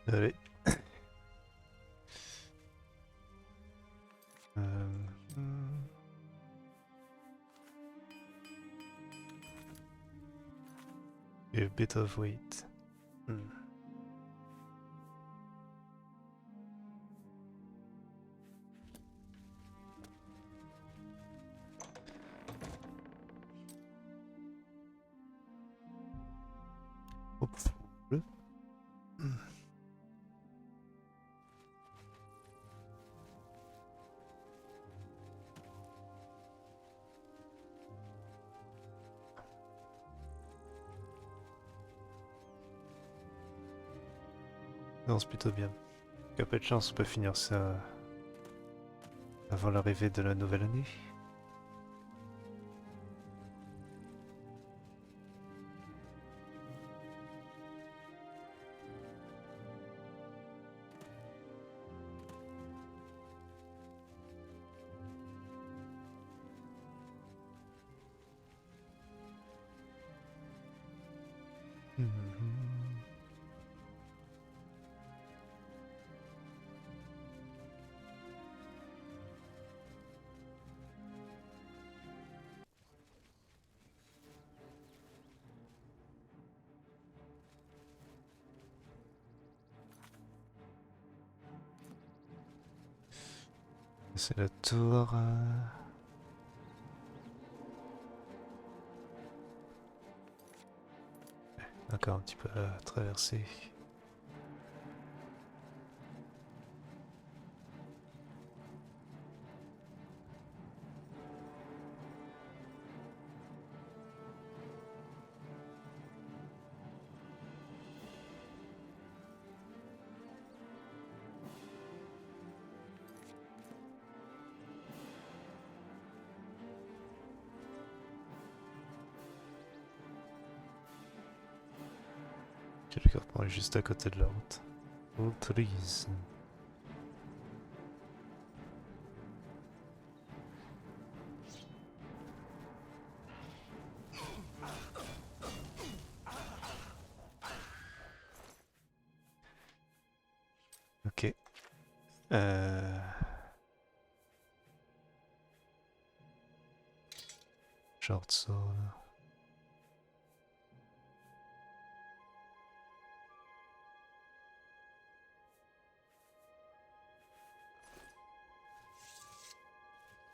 Allez. Hmm. A bit of weight. Hmm. Hop. Hmm. Non, c'est plutôt bien. Il y a pas de chance, on peut finir ça avant l'arrivée de la nouvelle année. Mhm. C'est la tour. Encore un petit peu à traverser. Le carton est juste à côté de la route. Autorise. Ok. Short sword.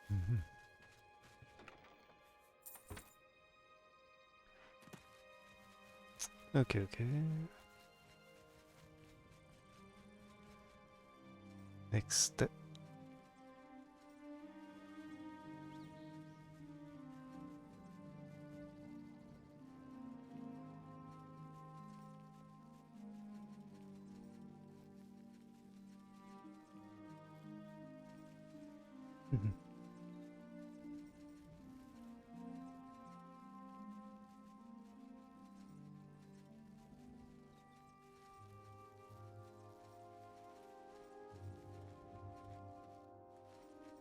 Mhm. Ok, ok. Next. Mhm.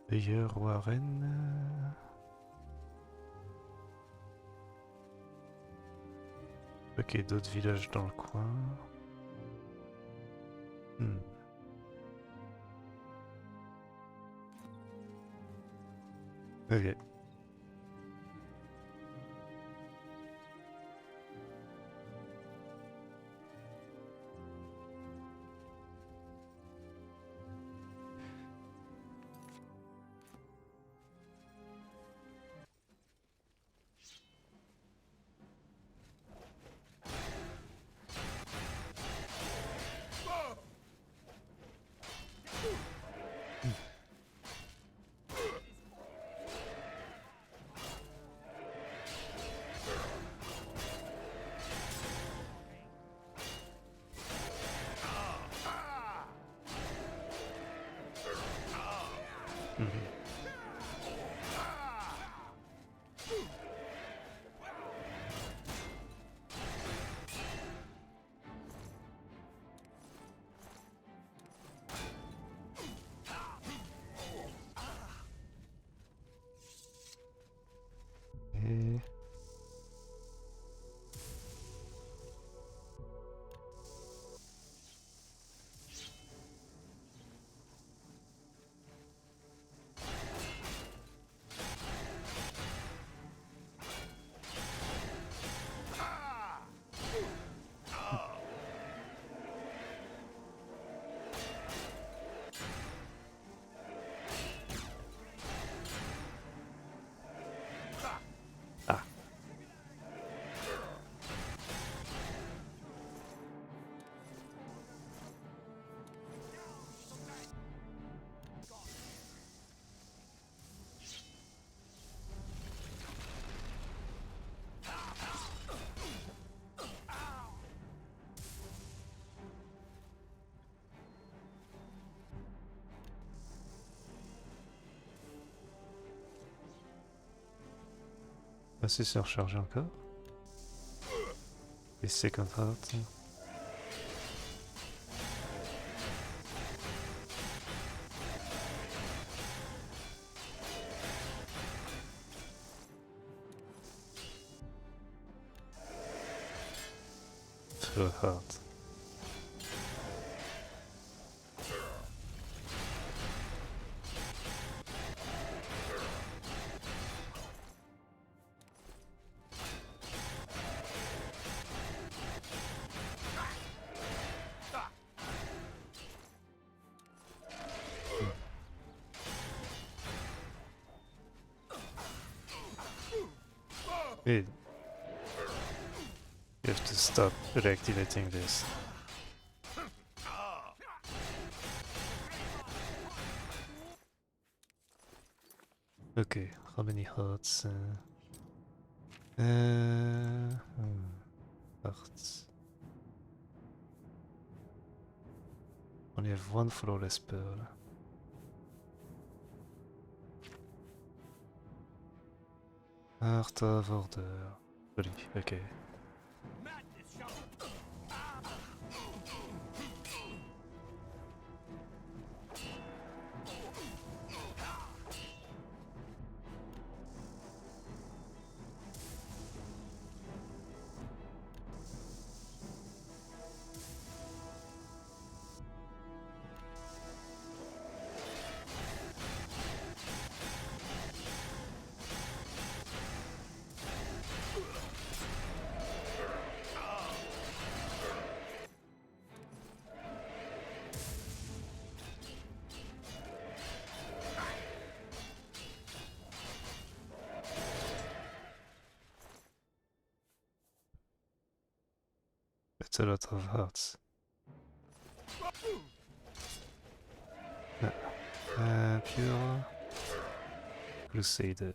D'ailleurs, Warren. Ok, d'autres villages dans le coin. Hmm. Ok. Ah si, c'est rechargé encore. Et c'est comme ça. Feu hard. Wait. You have to stop reactivating this. Okay, how many hearts? Hearts. Only have one flawless pearl. Heart of Order. Joli, okay. That's a lot of hearts. Pure Crusader.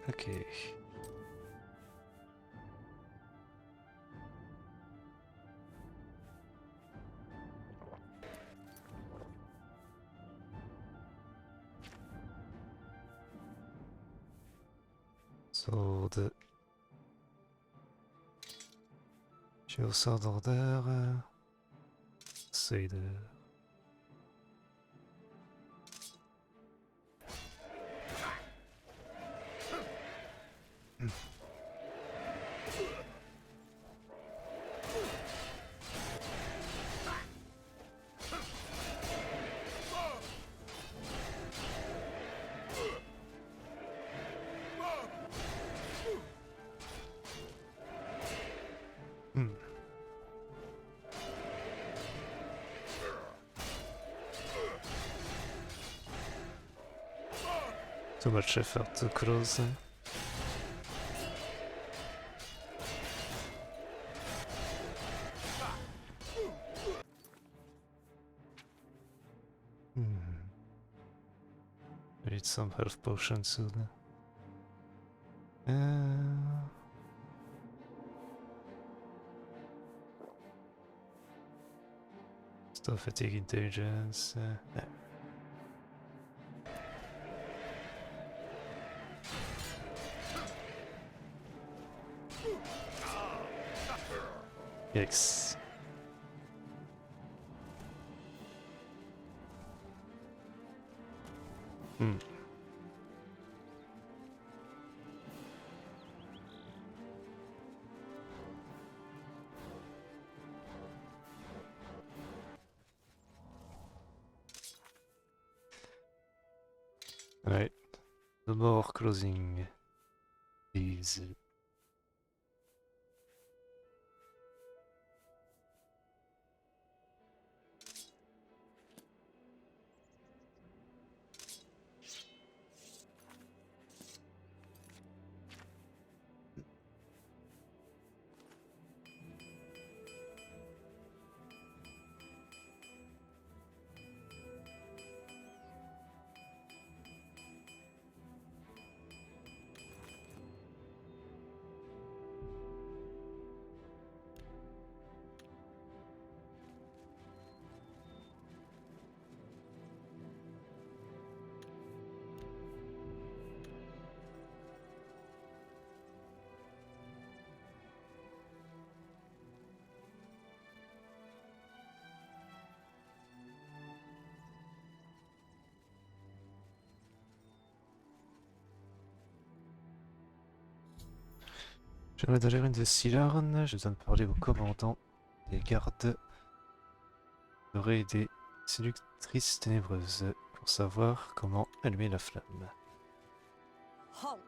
Okay. So the Pure Sword Order, Crusader. Too much effort to close. Need some health potions soon. Stop fatigue intelligence. No. Yikes. Alright. No more closing these. J'aimerais dans les ruines de Cylarne, j'ai besoin de parler au commandant des gardes dorés et des séductrices ténébreuses pour savoir comment allumer la flamme. Halt!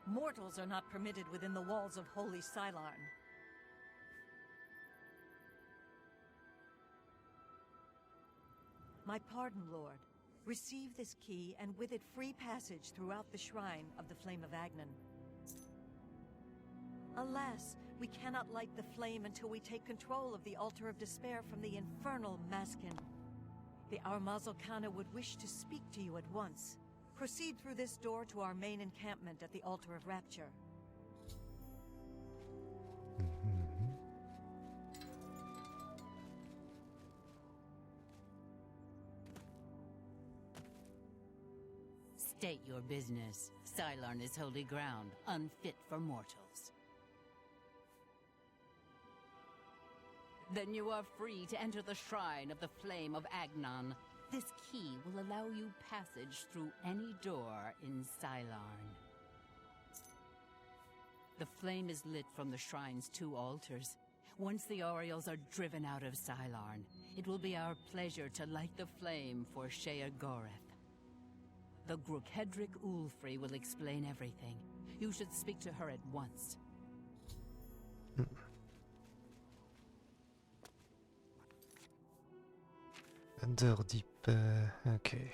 Mortals are not permitted within the walls of holy Cylarne. My pardon, Lord. Receive this key, and with it free passage throughout the shrine of the Flame of Agnan. Alas, we cannot light the flame until we take control of the Altar of Despair from the infernal Maskin. The Armazalkana would wish to speak to you at once. Proceed through this door to our main encampment at the Altar of Rapture. State your business. Cylarne is holy ground, unfit for mortals. Then you are free to enter the shrine of the Flame of Agnan. This key will allow you passage through any door in Cylarne. The flame is lit from the shrine's 2 altars. Once the Orioles are driven out of Cylarne, it will be our pleasure to light the flame for Sheagoreth. The Grokedric Ulfri will explain everything. You should speak to her at once. Underdeep, ok.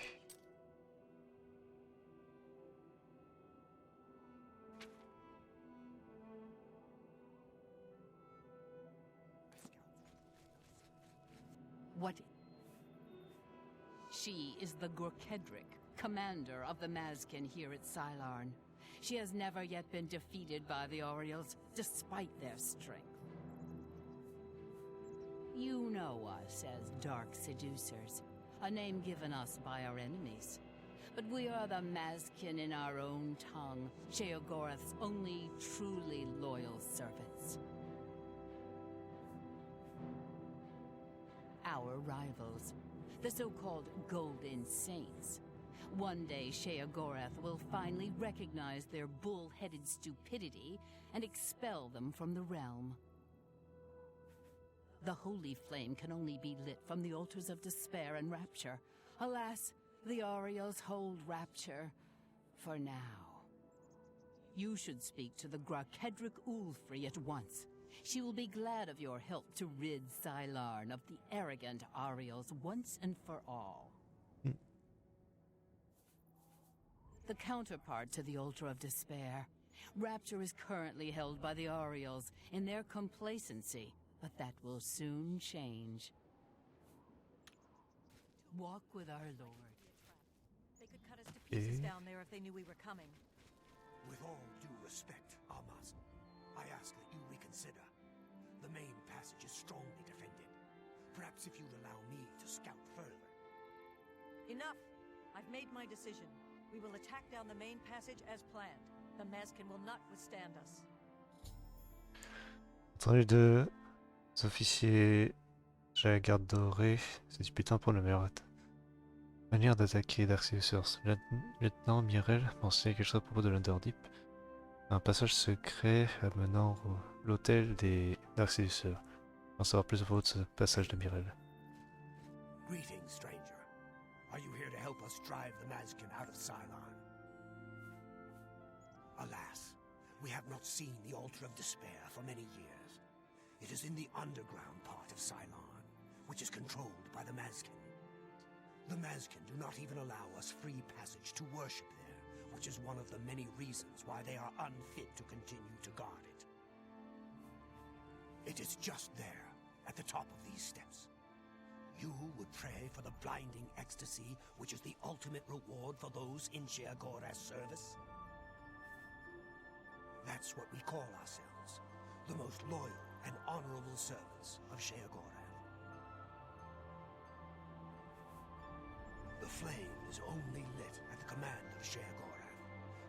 What? She is the Grokedric, commander of the Mazkin here at Cylarne. She has never yet been defeated by the Orioles, despite their strength. You know us as Dark Seducers, a name given us by our enemies. But we are the Mazkin in our own tongue, Sheagoreth's only truly loyal servants. Our rivals, the so-called Golden Saints. One day, Sheagoreth will finally recognize their bull-headed stupidity and expel them from the realm. The holy flame can only be lit from the altars of despair and rapture. Alas, the Orioles hold rapture for now. You should speak to the Grokedric Ulfri at once. She will be glad of your help to rid Cylarne of the arrogant Orioles once and for all. The counterpart to the Altar of Despair. Rapture is currently held by the Orioles in their complacency, but that will soon change. Walk with our Lord. They could cut us to pieces down there if they knew we were coming. With all due respect, Armaz, I ask that you reconsider. The main passage is strongly defended. Perhaps if you'd allow me to scout further. Enough! I've made my decision. We will attack down the main passage as planned. The Mazkin will not withstand us. Entre les deux officiers de la garde dorée, se disputant pour la meilleure manière d'attaquer Dark Seducers. Le lieutenant Mirel mentionnait quelque chose à propos de l'Underdeep. Un passage secret amenant l'hôtel des Dark Seducers. On va savoir plus à propos de ce passage de Mirel. Greetings, stranger. Are you here to help us drive the Mazkin out of Cylarne? Alas, we have not seen the Altar of Despair for many years. It is in the underground part of Cylarne, which is controlled by the Mazkin. The Mazkin do not even allow us free passage to worship there, which is one of the many reasons why they are unfit to continue to guard it. It is just there, at the top of these steps. You would pray for the blinding ecstasy, which is the ultimate reward for those in Sheagoreth's service? That's what we call ourselves, the most loyal and honorable servants of Sheagoreth. The flame is only lit at the command of Sheagoreth,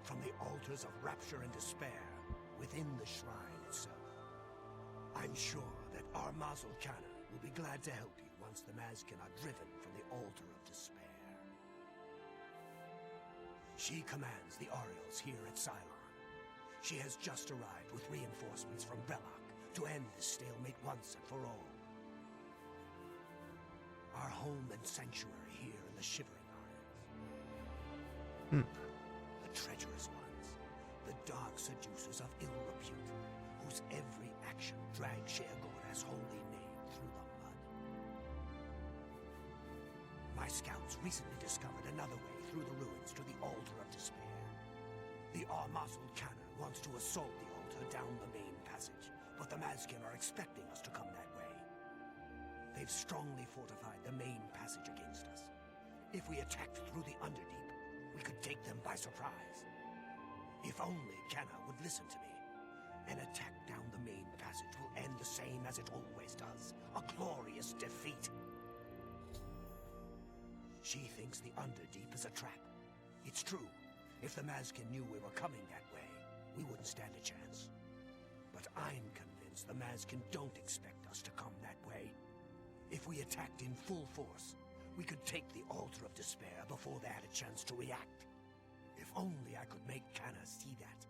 from the altars of rapture and despair within the shrine itself. I'm sure that Armazalkana will be glad to help you once the Mazkin are driven from the altar of despair. She commands the Orioles here at Cylarne. She has just arrived with reinforcements from Brellock to end this stalemate once and for all. Our home and sanctuary here in the Shivering Isles. The treacherous ones, the dark seducers of ill repute, whose every action drags Sheogorath's holy name through the mud. My scouts recently discovered another way through the ruins to the Altar of Despair. The Armazel Cannon wants to assault the altar down the main passage, but the Mazkin are expecting us to come that way. They've strongly fortified the main passage against us. If we attacked through the Underdeep, we could take them by surprise. If only Canna would listen to me. An attack down the main passage will end the same as it always does. A glorious defeat. She thinks the Underdeep is a trap. It's true. If the Mazkin knew we were coming that way, we wouldn't stand a chance. But I'm convinced the Mazkin don't expect us to come that way. If we attacked in full force, we could take the Altar of Despair before they had a chance to react. If only I could make Canna see that.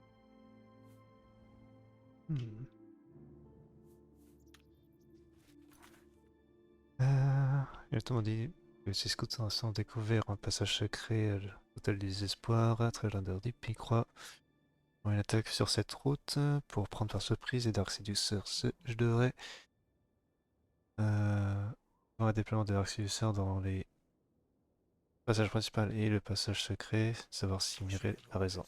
Il te dit que ces scouts ont découvert un passage secret à l'hôtel du désespoir, à travers l'Underdeep, puis croient une attaque sur cette route pour prendre par surprise les Dark Seducers. Je devrais voir un déploiement de Dark Seducers dans les passages principaux et le passage secret, savoir si Mireille a raison.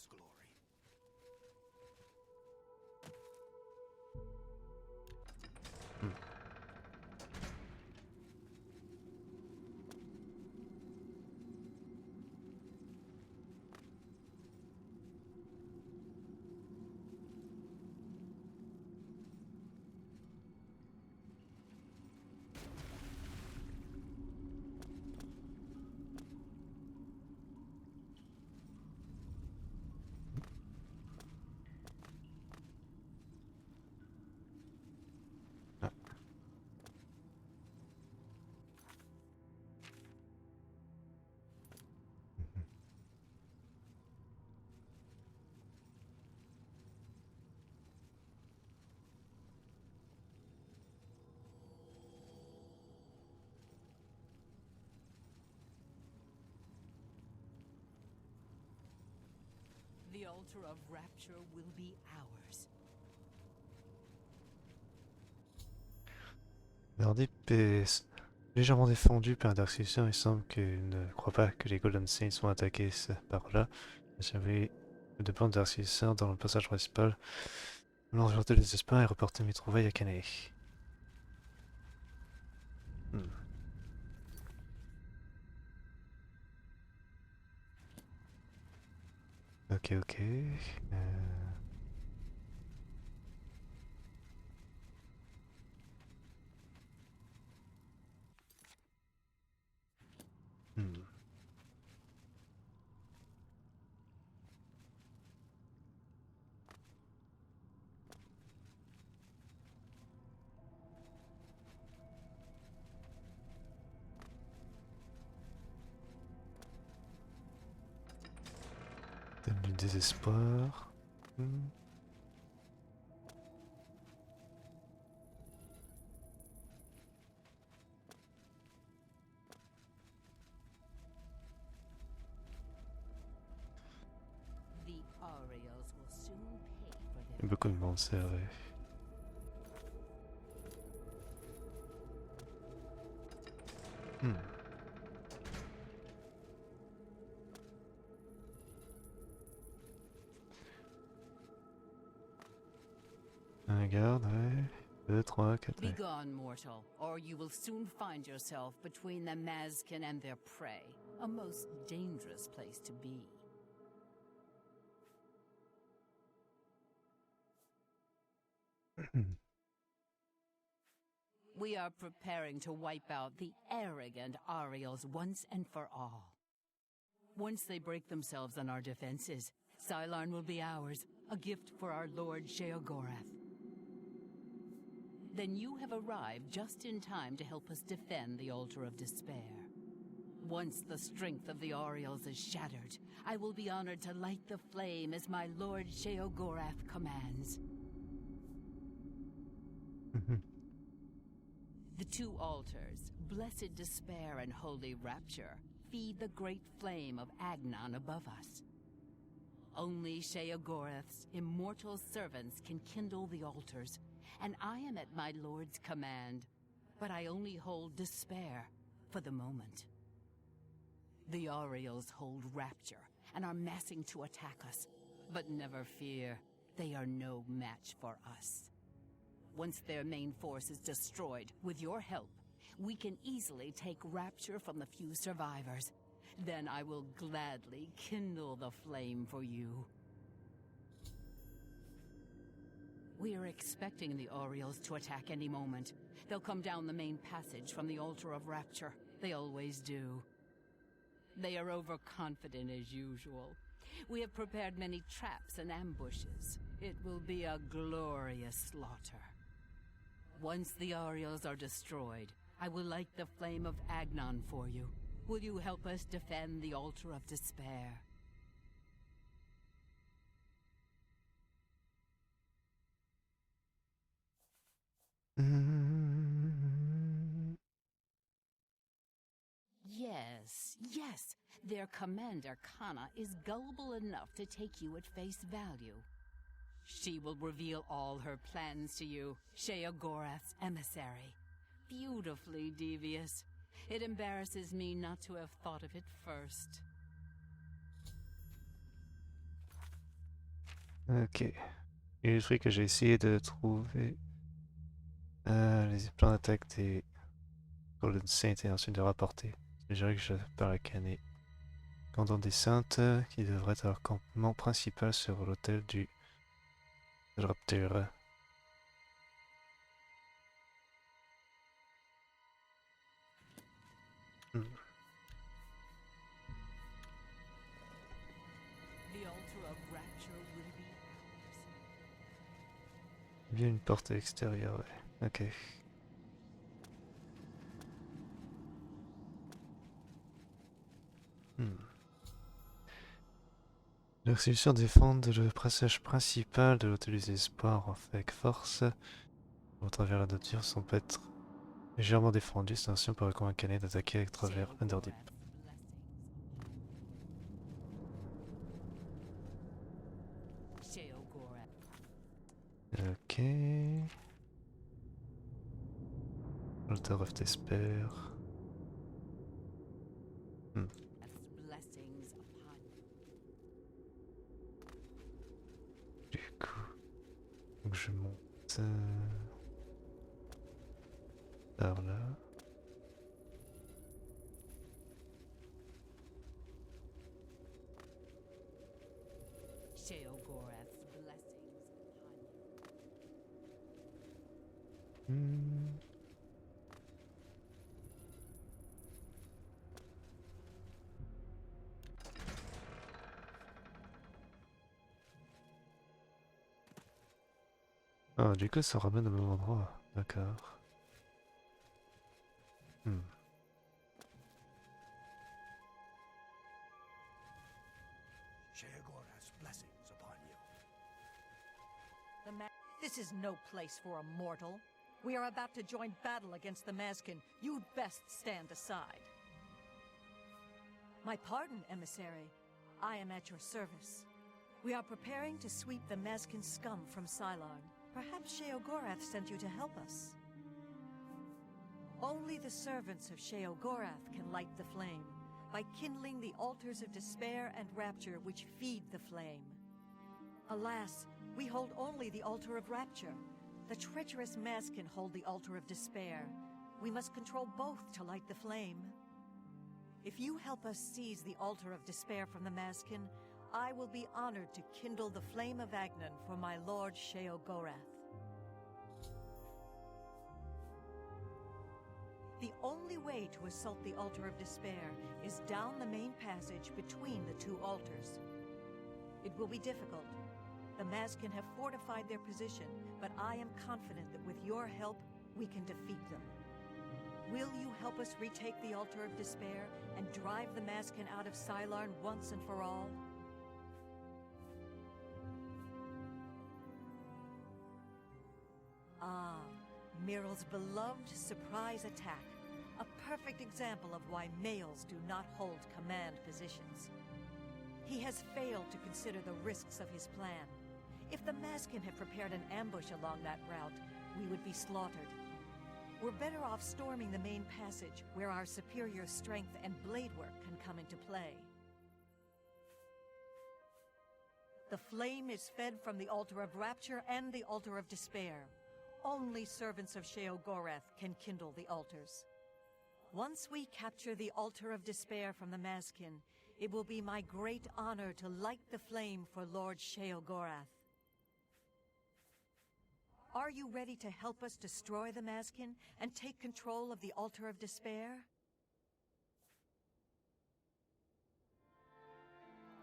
The altar of rapture will be ours. L'Underdeep est légèrement défendu par un Dark Seducer. Il semble qu'il ne croit pas que les Golden Saints soient attaqués par là. J'avais de plans de Dark Seducer dans le passage principal. Alors je des désespoir et reporter mes trouvailles à Canet. Ok. Thème du désespoir. The Ariels will soon pay for Il y a their beaucoup de monde, c'est vrai. Un garde, ouais. 2, 3, 4. Be gone, mortal, or you will soon find yourself between the Mazkin and their prey. A most dangerous place to be. We are preparing to wipe out the arrogant Ariels once and for all. Once they break themselves on our defenses, Cylarne will be ours, a gift for our Lord Sheogorath. Then you have arrived just in time to help us defend the Altar of Despair. Once the strength of the Oriels is shattered, I will be honored to light the flame as my Lord Sheogorath commands. The two altars, Blessed Despair and Holy Rapture, feed the great flame of Agnon above us. Only Sheogorath's immortal servants can kindle the altars, and I am at my Lord's command, but I only hold despair for the moment. The Oriels hold Rapture and are massing to attack us, but never fear, they are no match for us. Once their main force is destroyed, with your help, we can easily take Rapture from the few survivors. Then I will gladly kindle the flame for you. We are expecting the Oriels to attack any moment. They'll come down the main passage from the Altar of Rapture. They always do. They are overconfident as usual. We have prepared many traps and ambushes. It will be a glorious slaughter. Once the Oriels are destroyed, I will light the flame of Agnon for you. Will you help us defend the Altar of Despair? Yes. Their commander, Kana, is gullible enough to take you at face value. She will reveal all her plans to you, Sheogorath's emissary. Beautifully devious. It embarrasses me not to have thought of it first. Ok. Il faudrait que j'ai essayé de trouver les plans d'attaque des Golden Saints et ensuite de rapporter. Je dirais que je par la canée. Cordon des Saintes qui devrait être leur campement principal sur l'autel du Raptor. The Altar of Rapture will be ours. Il y a une porte extérieure, ouais. Ok. La résolution défendre le passage principal de l'hôtel des espoirs avec force au travers la nature semble être légèrement défendu. C'est ainsi on pourrait convaincre Canet d'attaquer à travers l'Underdeep. Ok. Altar of Despair. Du coup, donc je monte par là. Sheogorath's blessings upon you. Ah, du coup, ça ramène au même endroit. D'accord. Sheogorath's blessings upon you. This is no place for a mortal. We are about to join battle against the Mazkin. You'd best stand aside. My pardon, emissary. I am at your service. We are preparing to sweep the Mazkin scum from Cylarne. Perhaps Sheogorath sent you to help us. Only the servants of Sheogorath can light the flame, by kindling the altars of despair and rapture which feed the flame. Alas, we hold only the altar of rapture. The treacherous Mazkin hold the altar of despair. We must control both to light the flame. If you help us seize the altar of despair from the Mazkin, I will be honored to kindle the flame of Agnon for my lord Sheogorath. The only way to assault the altar of despair is down the main passage between the two altars. It will be difficult. The Mazkin have fortified their position, but I am confident that with your help, we can defeat them. Will you help us retake the Altar of Despair and drive the Maskin out of Cylarne once and for all? Ah, Mirrel's beloved surprise attack. A perfect example of why males do not hold command positions. He has failed to consider the risks of his plan. If the Maskin had prepared an ambush along that route, we would be slaughtered. We're better off storming the main passage, where our superior strength and blade work can come into play. The flame is fed from the Altar of Rapture and the Altar of Despair. Only servants of Sheogorath can kindle the altars. Once we capture the Altar of Despair from the Maskin, it will be my great honor to light the flame for Lord Sheogorath. Are you ready to help us destroy the Maskin and take control of the Altar of Despair?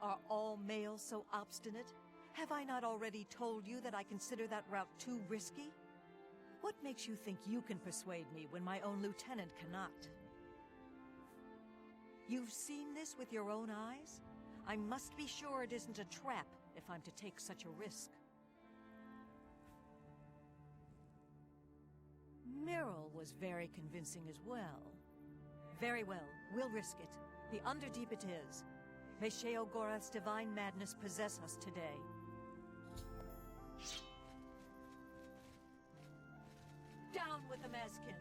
Are all males so obstinate? Have I not already told you that I consider that route too risky? What makes you think you can persuade me when my own lieutenant cannot? You've seen this with your own eyes? I must be sure it isn't a trap if I'm to take such a risk. Mirrel was very convincing as well. Very well, we'll risk it. The Underdeep it is. May Sheogorath's divine madness possess us today. Down with the Maskin!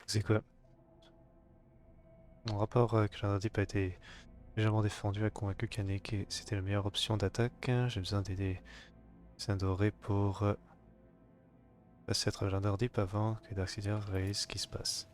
C'est quoi? Mon rapport que l'Underdeep a été légèrement défendu a convaincu Kanek que c'était la meilleure option d'attaque. J'ai besoin d'aider Saint-Doré pour passer à travers l'Underdeep avant que Darksider réalise ce qui se passe.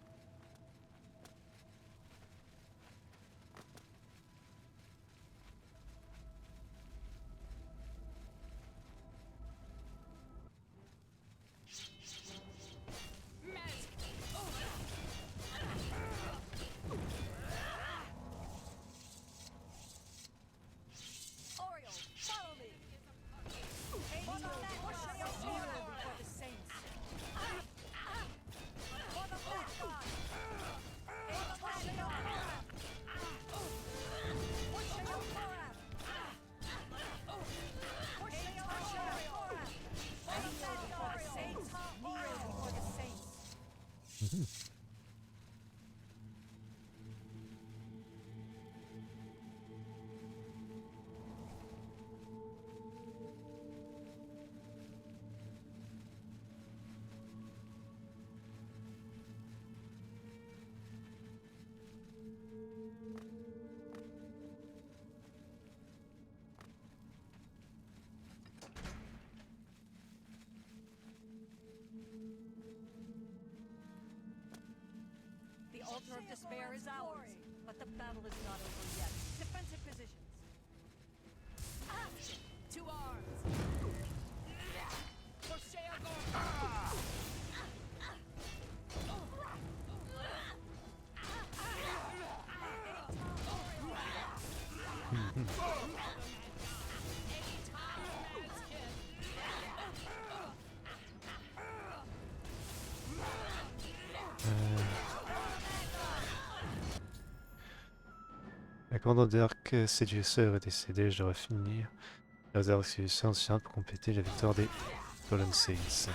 The Altar of Despair is ours, but the battle is not over yet. Defensive positions. To arms! For Sheogorath! La commandante d'Arc Séduceur est décédée, je devrais finir les Arc Séduceur anciens pour compléter la victoire des Fallen Saints.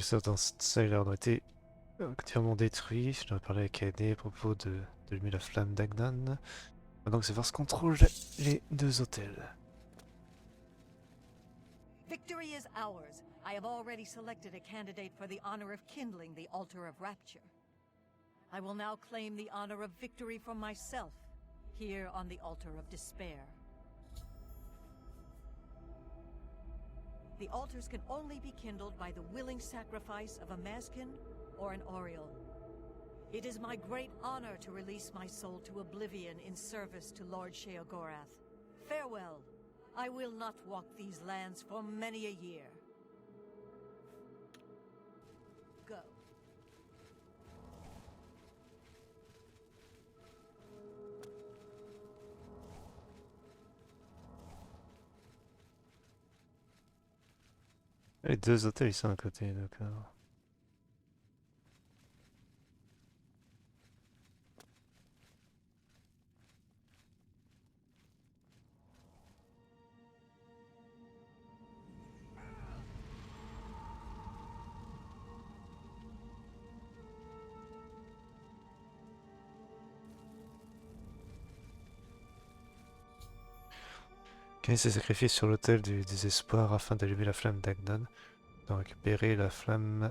Certains Cylarne ont été entièrement détruits. Je dois parler avec Aidé à propos d'allumer la flamme d'Agnan. Donc c'est voir ce contrôle les deux hôtels. Victory is ours. I have already selected a candidate for the honor of kindling the altar of rapture. I will now claim the honor of victory for myself, here on the altar of despair. The altars can only be kindled by the willing sacrifice of a Mazkin or an Oriole. It is my great honor to release my soul to Oblivion in service to Lord Sheogorath. Farewell. I will not walk these lands for many a year. Go. Les deux hôtels ils sont à côté, d'accord. Cain s'est sacrifié sur l'autel du désespoir afin d'allumer la flamme d'Agnon. Pour récupérer la flamme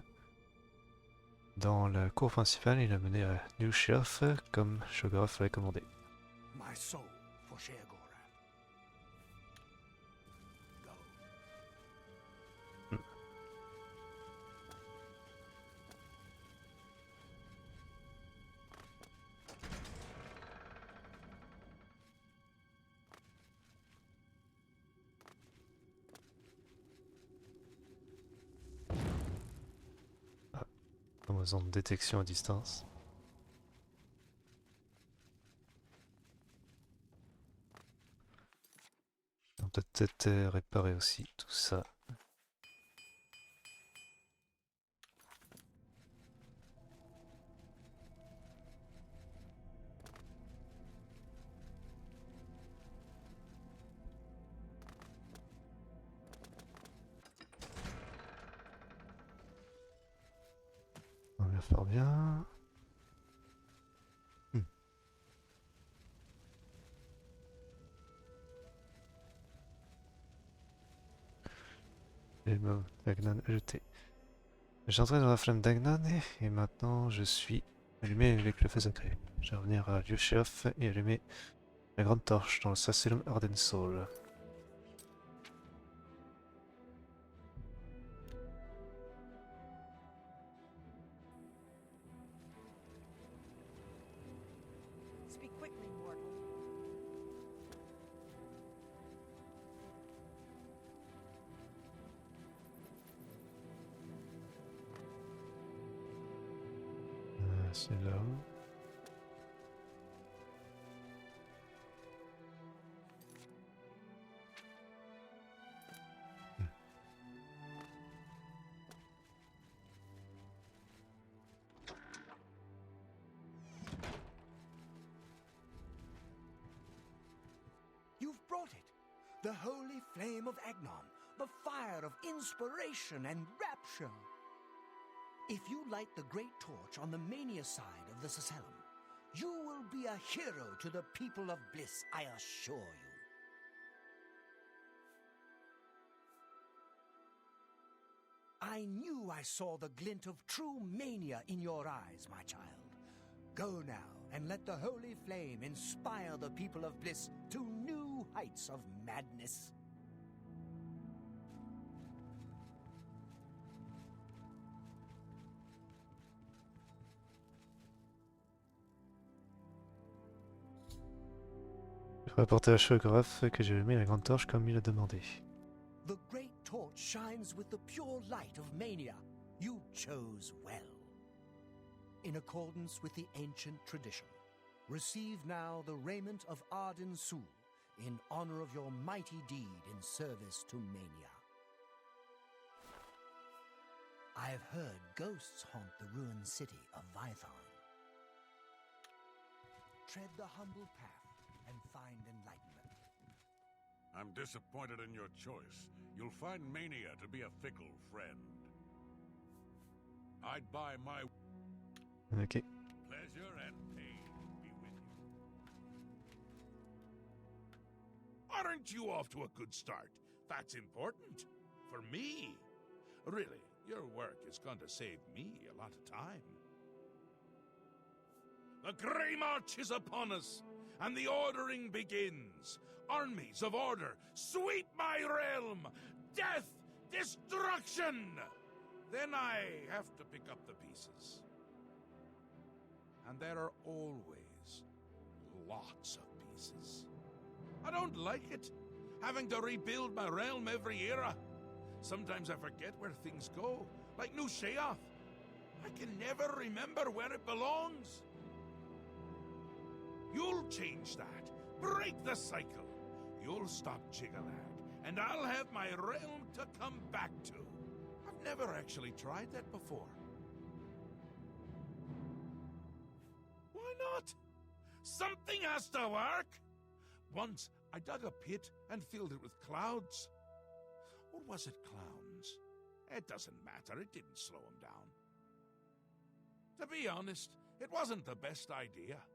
dans la cour principale, il l'a menée à New Sheriff comme Shogorath l'avait commandé. My soul for Sheogorath. Go. Composant de détection à distance. On peut peut-être réparer aussi tout ça. On va bien faire bien. Les mots d'Agnon jetés. J'entrais dans la flamme d'Agnon et maintenant je suis allumé avec le feu sacré. Je vais revenir à Lieu Sheriff et allumer la grande torche dans le Sacellum Arden Soul. Speak quickly, mortal. C'est là. You've brought it. The holy flame of Agnon. The fire of inspiration and rapture. If you light the great torch on the mania side of the Cylarne, you will be a hero to the people of bliss, I assure you. I knew I saw the glint of true mania in your eyes, my child. Go now and let the holy flame inspire the people of bliss to new heights of madness. Je vais rapporter à Shogorath que j'ai allumé la grande torche comme il a demandé. The great torch shines with the pure light of mania. You chose well. In accordance with the ancient tradition, receive now the raiment of Arden Sul in honor of your mighty deed in service to mania. I have heard ghosts haunt the ruined city of Vython. Tread the humble path and find enlightenment. I'm disappointed in your choice. You'll find mania to be a fickle friend. I'd buy my Ok. pleasure and pain be with you. Aren't you off to a good start? That's important. For me? Really, your work is going to save me a lot of time. The Grey March is upon us, and the ordering begins. Armies of order, sweep my realm! Death! Destruction! Then I have to pick up the pieces. And there are always lots of pieces. I don't like it, having to rebuild my realm every era. Sometimes I forget where things go, like New Sheoth. I can never remember where it belongs. You'll change that. Break the cycle. You'll stop Jigalag, and I'll have my realm to come back to. I've never actually tried that before. Why not? Something has to work! Once, I dug a pit and filled it with clouds. Or was it clowns? It doesn't matter, it didn't slow him down. To be honest, it wasn't the best idea.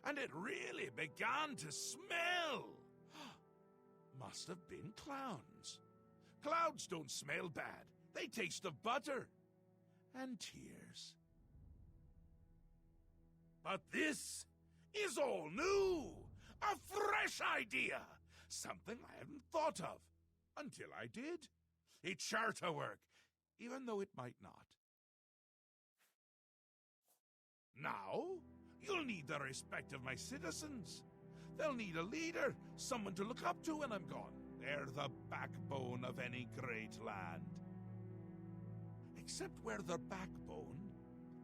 And it really began to smell! Must have been clowns. Clouds don't smell bad. They taste of butter. And tears. But this is all new! A fresh idea! Something I hadn't thought of. Until I did. It's sure to work, even though it might not. Now, you'll need the respect of my citizens. They'll need a leader, someone to look up to when I'm gone. They're the backbone of any great land. Except where the backbone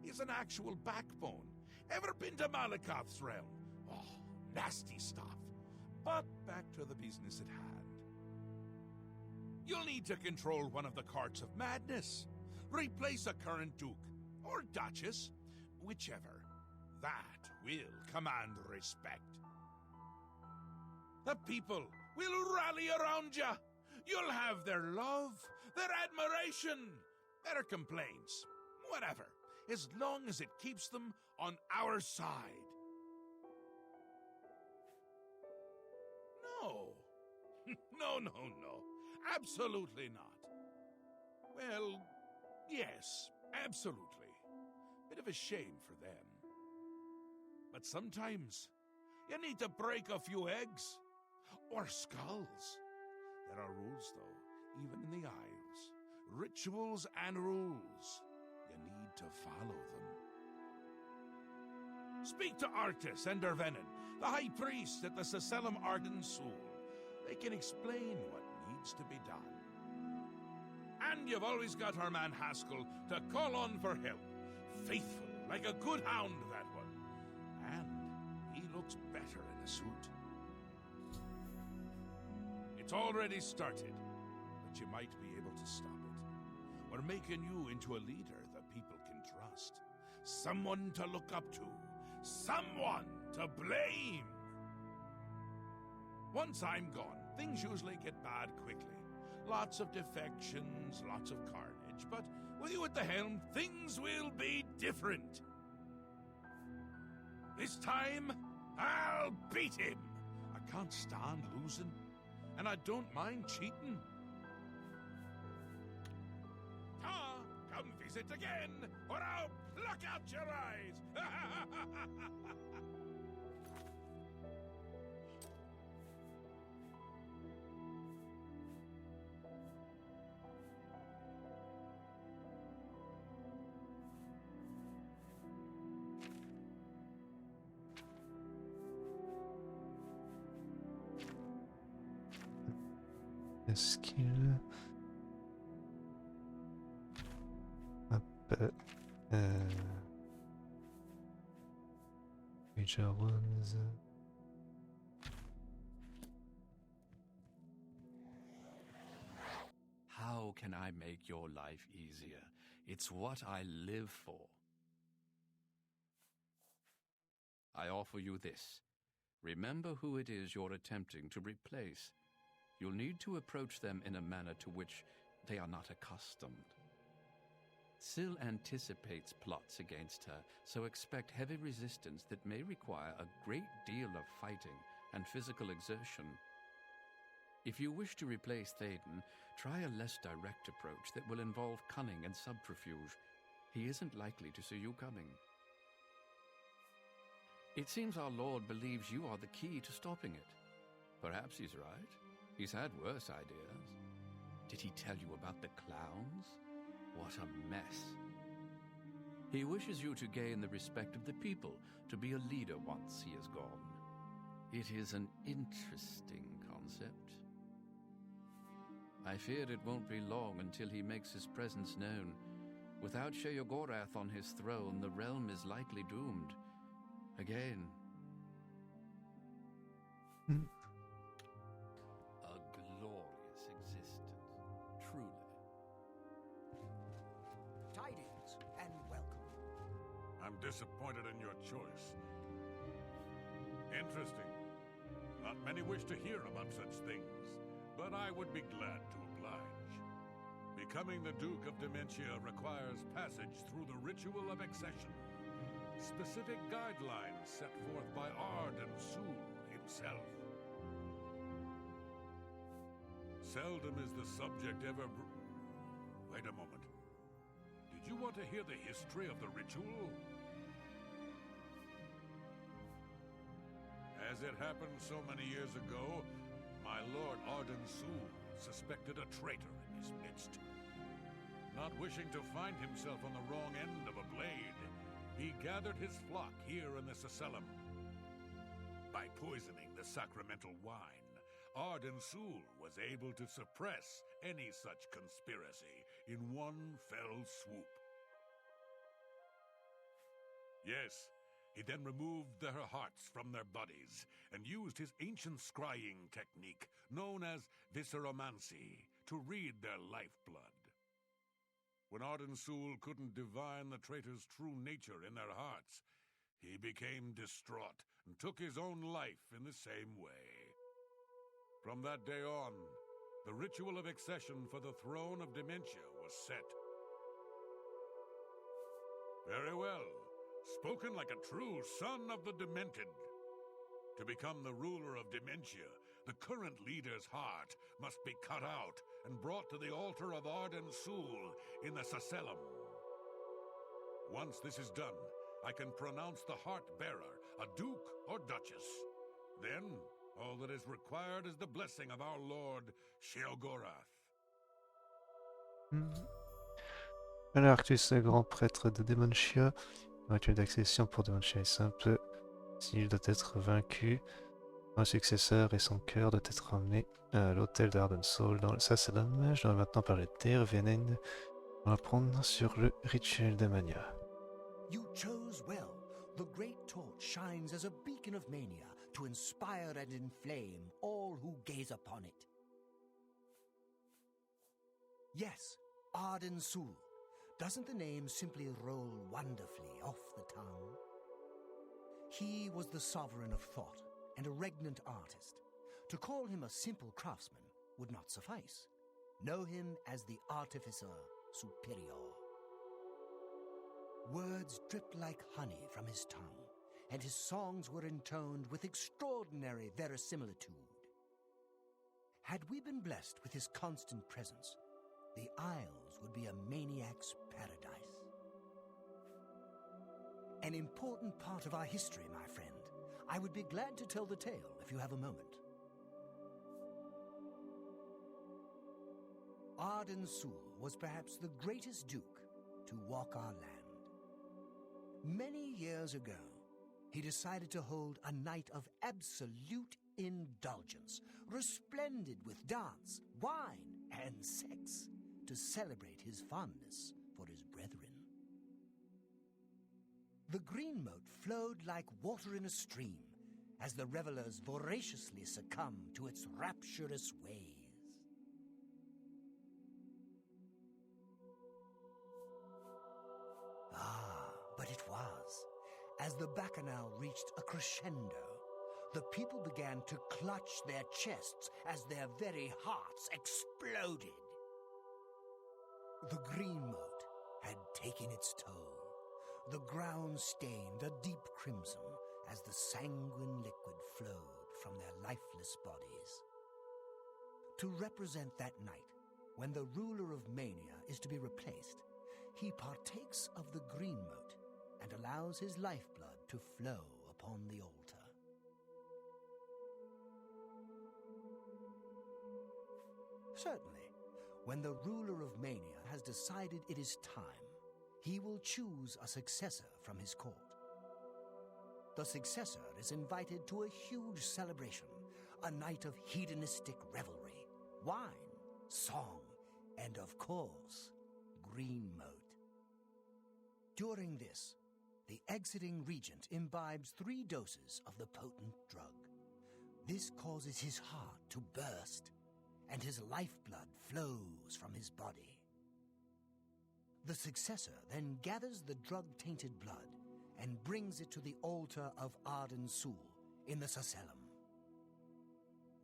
is an actual backbone. Ever been to Malakoth's realm? Oh, nasty stuff. But back to the business at hand. You'll need to control one of the Courts of Madness. Replace a current duke, or duchess, whichever. That will command respect. The people will rally around you. You'll have their love, their admiration, their complaints, whatever, as long as it keeps them on our side. No. No. Absolutely not. Well, yes, absolutely. Bit of a shame for them. But sometimes you need to break a few eggs. Or skulls. There are rules, though, even in the Isles. Rituals and rules. You need to follow them. Speak to Arctis and Dervenin, the High Priest at the Sacellum Arden Sul. They can explain what needs to be done. And you've always got our man Haskell to call on for help. Faithful, like a good hound, that one. And he looks better in a suit. It's already started, but you might be able to stop it. We're making you into a leader the people can trust. Someone to look up to. Someone to blame. Once I'm gone, things usually get bad quickly. Lots of defections, lots of carnage, but with you at the helm, things will be different. This time, I'll beat him. I can't stand losing. And I don't mind cheating. Come visit again, or I'll pluck out your eyes! Skill. Hop. Major ones. How can I make your life easier? It's what I live for. I offer you this. Remember who it is you're attempting to replace. You'll need to approach them in a manner to which they are not accustomed. Syl anticipates plots against her, so expect heavy resistance that may require a great deal of fighting and physical exertion. If you wish to replace Théoden, try a less direct approach that will involve cunning and subterfuge. He isn't likely to see you coming. It seems our Lord believes you are the key to stopping it. Perhaps he's right. He's had worse ideas. Did he tell you about the clowns? What a mess. He wishes you to gain the respect of the people, to be a leader once he is gone. It is an interesting concept. I fear it won't be long until he makes his presence known. Without Sheogorath on his throne, the realm is likely doomed. Again. Hmm. A glorious existence, truly. Tidings and welcome. I'm disappointed in your choice. Interesting. Not many wish to hear about such things, but I would be glad to oblige. Becoming the Duke of Dementia requires passage through the ritual of accession. Specific guidelines set forth by Arden Sul himself. Seldom is the subject ever Wait a moment. Did you want to hear the history of the ritual? As it happened so many years ago, my lord Arden Sul suspected a traitor in his midst. Not wishing to find himself on the wrong end of a blade, he gathered his flock here in the Cylarne. By poisoning the sacramental wine, Arden Sul was able to suppress any such conspiracy in one fell swoop. Yes, he then removed their hearts from their bodies and used his ancient scrying technique known as visceromancy to read their lifeblood. When Arden Sul couldn't divine the traitor's true nature in their hearts, he became distraught and took his own life in the same way. From that day on, the ritual of accession for the throne of Dementia was set. Very well. Spoken like a true son of the Demented. To become the ruler of Dementia, the current leader's heart must be cut out and brought to the altar of Arden Sul in the Cylarne. Once this is done, I can pronounce the heart-bearer a duke or duchess. Then, all that is required is the blessing of our lord Sheogorath. Alors, Arctus, le grand prêtre de Dementia, le rituel d'accession pour Dementia est simple. S'il doit être vaincu, un successeur et son cœur doit être emmené à l'hôtel d'Arden Sul dans le Cylarne. Je dois maintenant parler de Tervenen pour apprendre sur le rituel de Mania. You chose well. The great torch shines as a beacon of mania to inspire and inflame all who gaze upon it. Yes, Arden Sul. Doesn't the name simply roll wonderfully off the tongue? He was the sovereign of thought and a regnant artist. To call him a simple craftsman would not suffice. Know him as the artificer superior. Words dripped like honey from his tongue, and his songs were intoned with extraordinary verisimilitude. Had we been blessed with his constant presence, the Isles would be a maniac's paradise. An important part of our history, my friend. I would be glad to tell the tale if you have a moment. Arden Sul was perhaps the greatest duke to walk our land. Many years ago, he decided to hold a night of absolute indulgence, resplendent with dance, wine, and sex, to celebrate his fondness for his brethren. The green moat flowed like water in a stream as the revelers voraciously succumbed to its rapturous ways. But it was. As the bacchanal reached a crescendo, the people began to clutch their chests as their very hearts exploded. The green moat had taken its toll. The ground stained a deep crimson as the sanguine liquid flowed from their lifeless bodies. To represent that night, when the ruler of Mania is to be replaced, he partakes of the green mote and allows his lifeblood to flow upon the altar. Certainly, when the ruler of Mania has decided it is time, he will choose a successor from his court. The successor is invited to a huge celebration, a night of hedonistic revelry, wine, song, and of course, green mote. During this, the exiting regent imbibes 3 doses of the potent drug. This causes his heart to burst, and his lifeblood flows from his body. The successor then gathers the drug-tainted blood and brings it to the altar of Arden Sul in the Sacellum.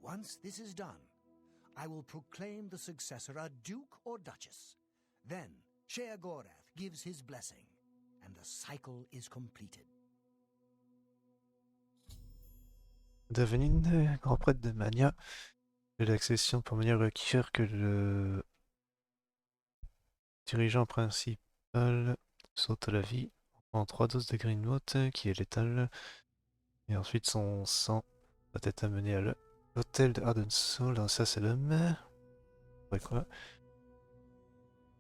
Once this is done, I will proclaim the successor a duke or duchess. Then Sheogorath gives his blessing, and the cycle is completed. Devenir grand prêtre de Mania. L'accession pour Mania requiert que le dirigeant principal saute à la vie en 3 doses de Greenwood, qui est létal, et ensuite son sang doit être amené à l'hôtel de Ardensoul dans Sacellum. Après quoi?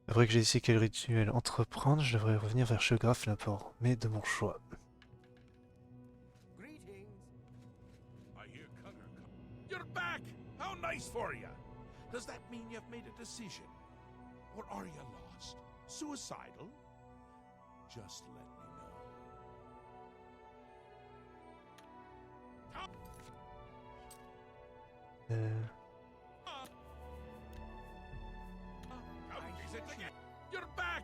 Après que j'ai décidé quel rituel entreprendre, je devrais revenir vers Sheogorath l'informer de mon choix. You're back! How nice for you! Does that mean you've made a decision? Or are you lost? Suicidal? Just let me know. You're back!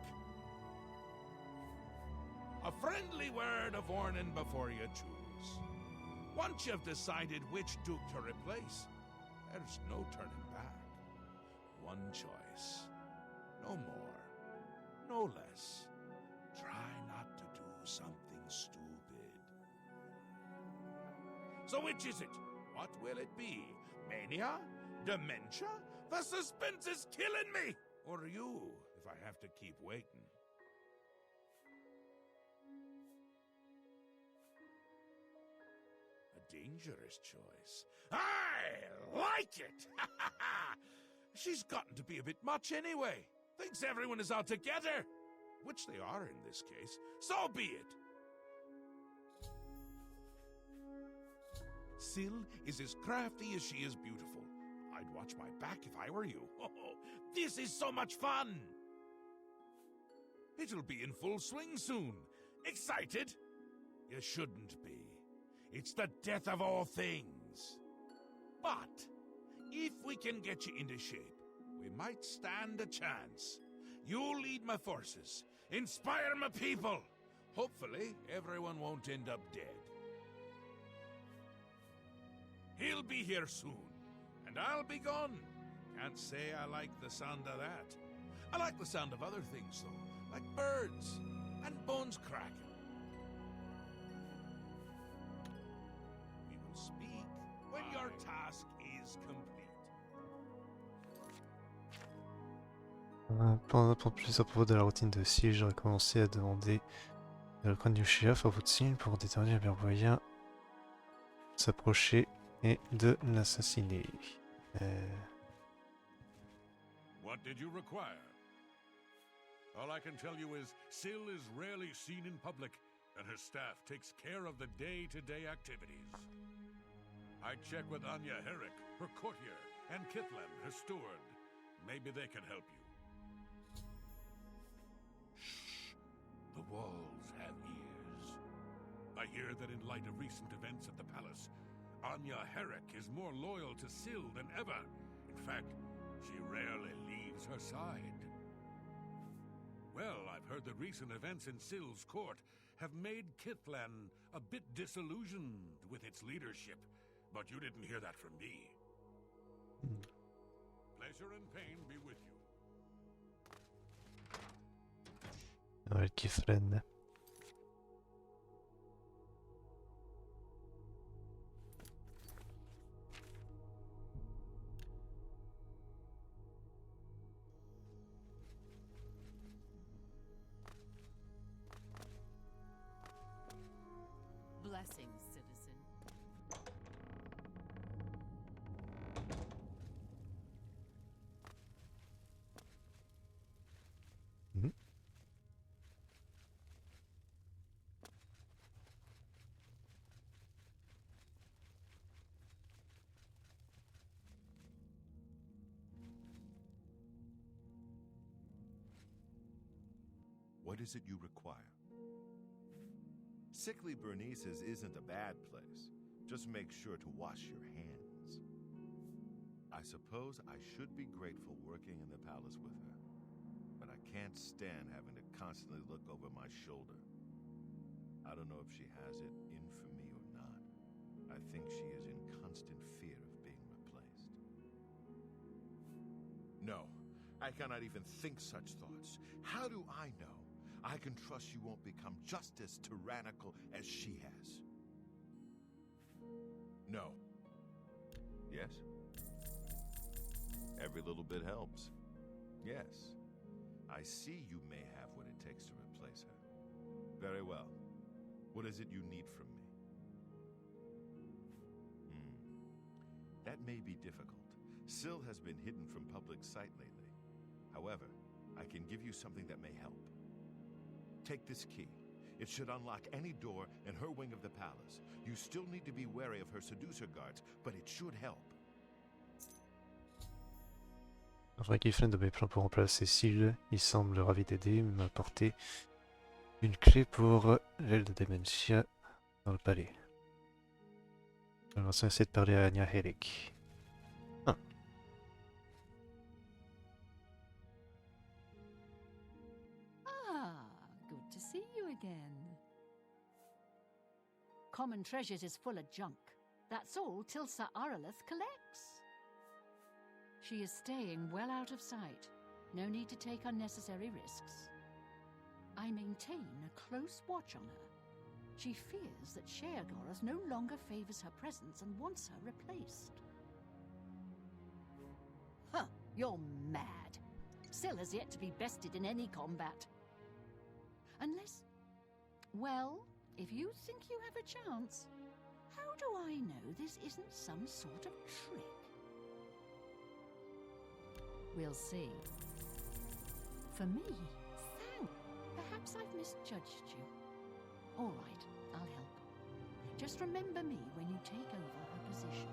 A friendly word of warning before you choose. Once you've decided which duke to replace, there's no turning back. One choice. No more. No less. Try not to do something stupid. So which is it? What will it be? Mania? Dementia? The suspense is killing me! Or you, if I have to keep waiting. Dangerous choice. I like it! She's gotten to be a bit much anyway. Thinks everyone is out together. Which they are in this case. So be it. Syl is as crafty as she is beautiful. I'd watch my back if I were you. Oh, this is so much fun! It'll be in full swing soon. Excited? You shouldn't be. It's the death of all things. But if we can get you into shape, we might stand a chance. You'll lead my forces, inspire my people. Hopefully, everyone won't end up dead. He'll be here soon, and I'll be gone. Can't say I like the sound of that. I like the sound of other things, though, like birds and bones cracking. We will speak when your task is complete. Pour plus à propos de la routine de siège, j'aurais commencé à demander le coin du chef à votre signe pour déterminer le meilleur moyen de s'approcher et de l'assassiner. What did you require? All I can tell you is Syl is rarely seen in public, and her staff takes care of the day-to-day activities. I check with Anya Herrick, her courtier, and Kitlan, her steward. Maybe they can help you. Shh! The walls have ears. I hear that in light of recent events at the palace, Anya Herrick is more loyal to Syl than ever. In fact, she rarely leaves her side. Well, I've heard that recent events in Syl's court have made Kitlan a bit disillusioned with its leadership, but you didn't hear that from me. Pleasure and pain be with you. Ouais, Kitlan. Blessings, citizen. Mhm. What is it you require? Sickly Bernice's isn't a bad place. Just make sure to wash your hands. I suppose I should be grateful working in the palace with her, but I can't stand having to constantly look over my shoulder. I don't know if she has it in for me or not. I think she is in constant fear of being replaced. No, I cannot even think such thoughts. How do I know? I can trust you won't become just as tyrannical as she has. No. Yes? Every little bit helps. Yes. I see you may have what it takes to replace her. Very well. What is it you need from me? That may be difficult. Syl has been hidden from public sight lately. However, I can give you something that may help. Take this key. It should unlock any door in her wing of the palace. You still need to be wary of her seducer guards, but it should help. Après qu'il freine de mes plans pour remplacer Syl, il semble ravi d'aider, m'apporter une clé pour l'aile de Dementia dans le palais. Alors, ça essaie de parler à Anya Herrick. Ah. Ah, good to see you again. Common Treasures is full of junk. That's all Tilsa Aralith collects. She is staying well out of sight. No need to take unnecessary risks. I maintain a close watch on her. She fears that Sheogorath no longer favors her presence and wants her replaced. Huh, you're mad. Syl has yet to be bested in any combat. Unless... well, if you think you have a chance, how do I know this isn't some sort of trick? We'll see. For me, perhaps I've misjudged you. All right, I'll help. Just remember me when you take over her position.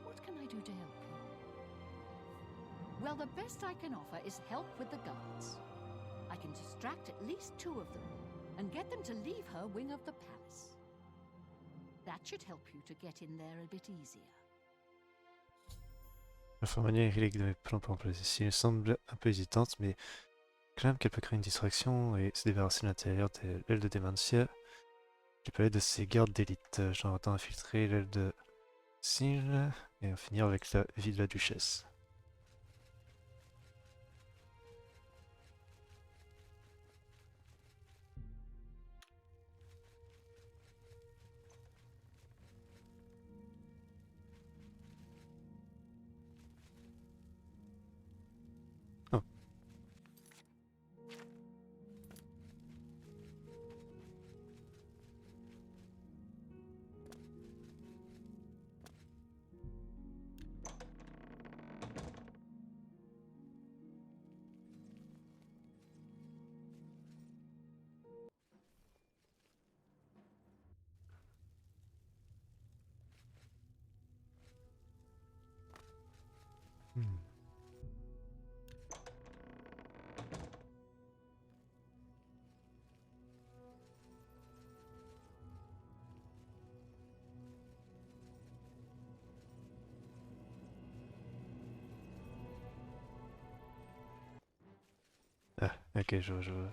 What can I do to help you? Well, the best I can offer is help with the guards. I can distract at least 2 of them and get them to leave her wing of the palace. That should help you to get in there a bit easier. Informer Herrick de mes plans pour remplacer Syl semble un peu hésitante, mais clame qu'elle peut créer une distraction et se débarrasser de l'intérieur de l'aile de Dementia du palais de ses gardes d'élite. J'en attends infiltrer l'aile de Syl et en finir avec la vie de la duchesse. Oh. Ah, ok, je vois.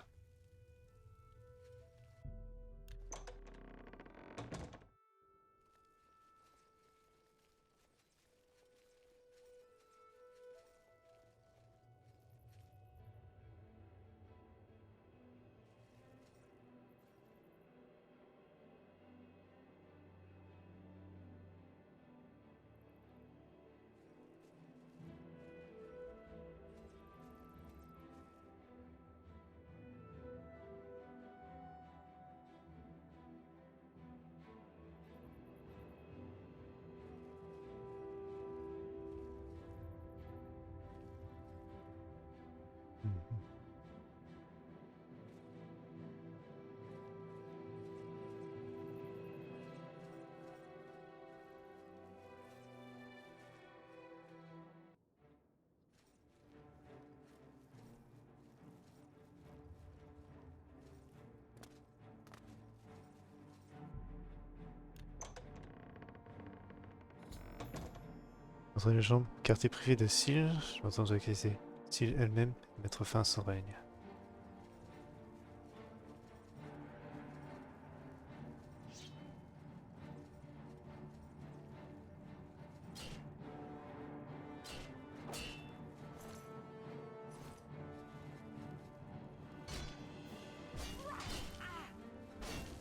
Entre les jambes, quartier privé de Cylarne, je m'entends accuser Cylarne elle-même et mettre fin à son règne.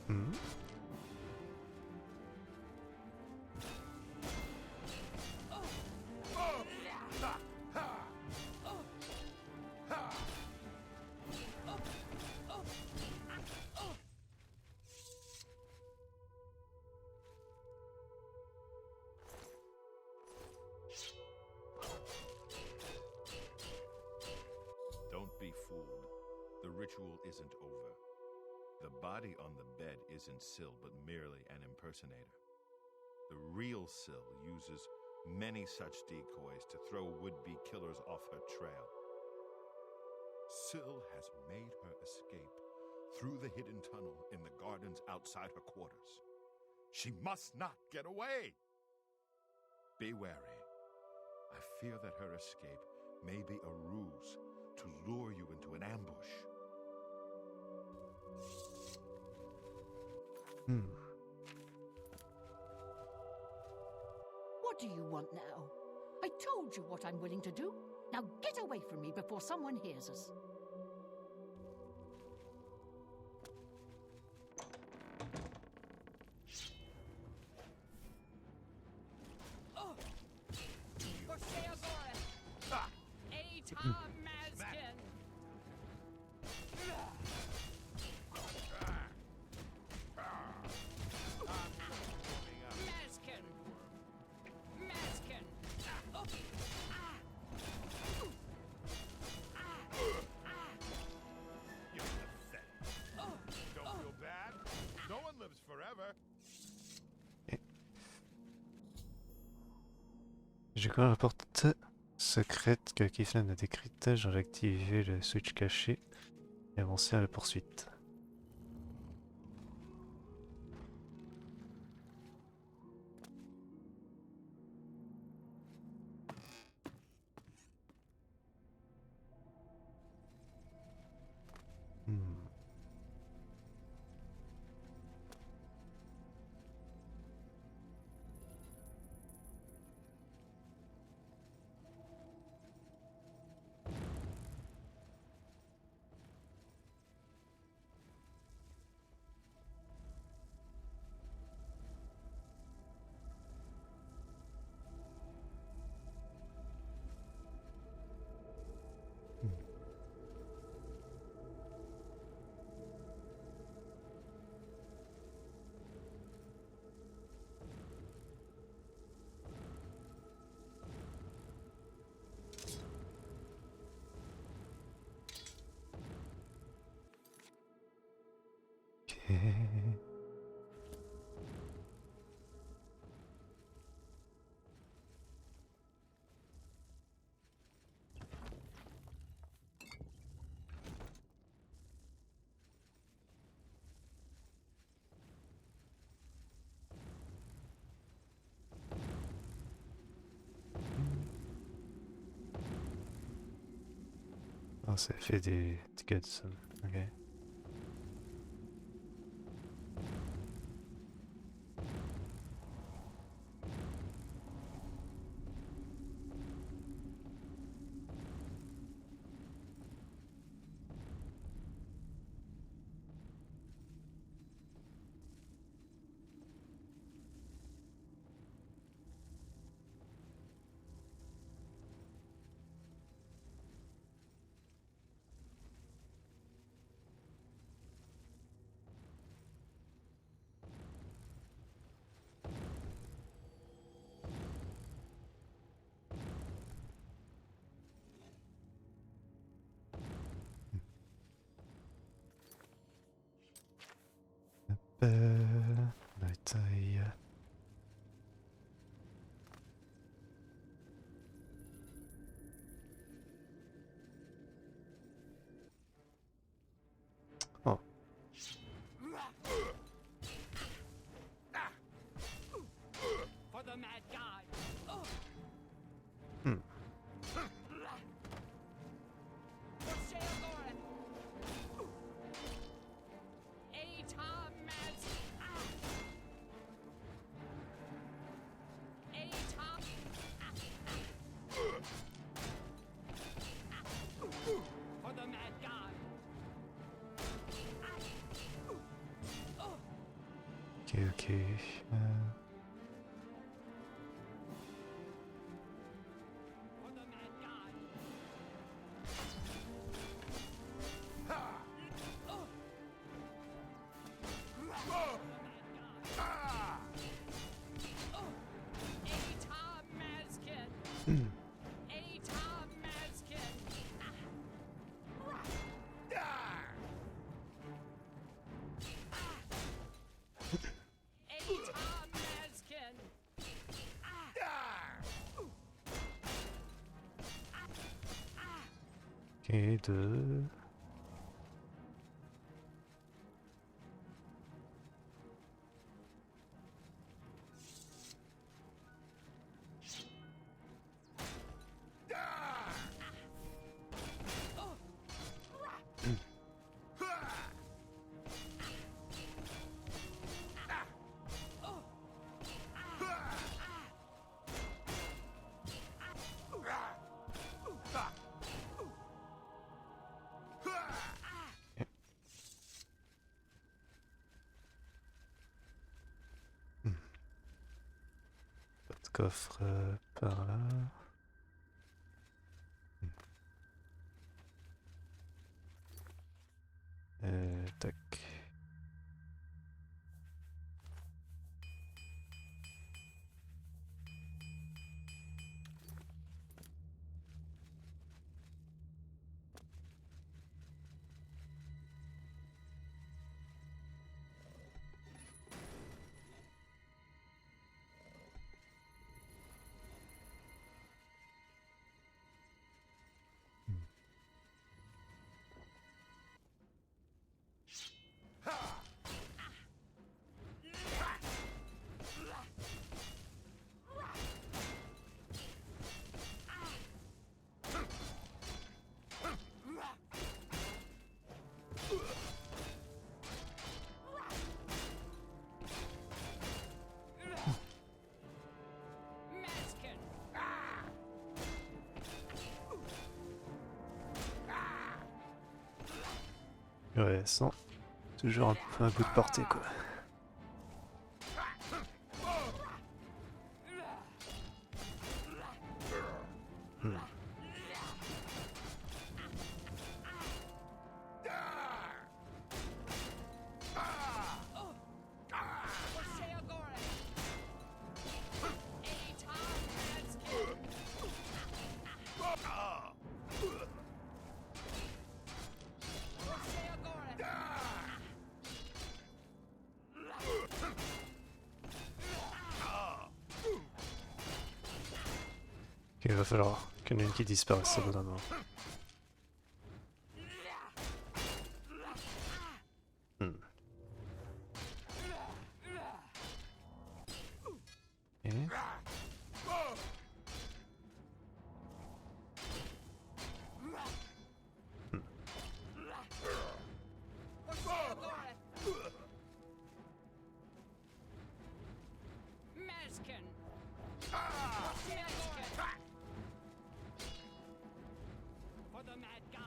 Hmm. Don't be fooled. The ritual isn't over. The body on the bed isn't Syl, but merely an impersonator. The real Syl uses many such decoys to throw would-be killers off her trail. Syl has made her escape through the hidden tunnel in the gardens outside her quarters. She must not get away! Be wary. I fear that her escape may be a ruse to lure you into an ambush. Hmm. What do you want now? I told you what I'm willing to do. Now get away from me before someone hears us. J'ai découvert la porte secrète que Kiflan a décrite, j'ai activé le switch caché et avancé à la poursuite. Hmm. Ok. Ah, ça fait des dégâts de sol. Ok. La taille. Oh. For the mad guy. Hmm. Ok, ok. Hmm. Ok, deux. Pas de coffre par là. Tac. Ouais, sans toujours un peu un bout de portée quoi. Hmm. Ok, il va falloir qu'il y en ait une qui disparaisse au bout d'un moment. Hmm. Ok.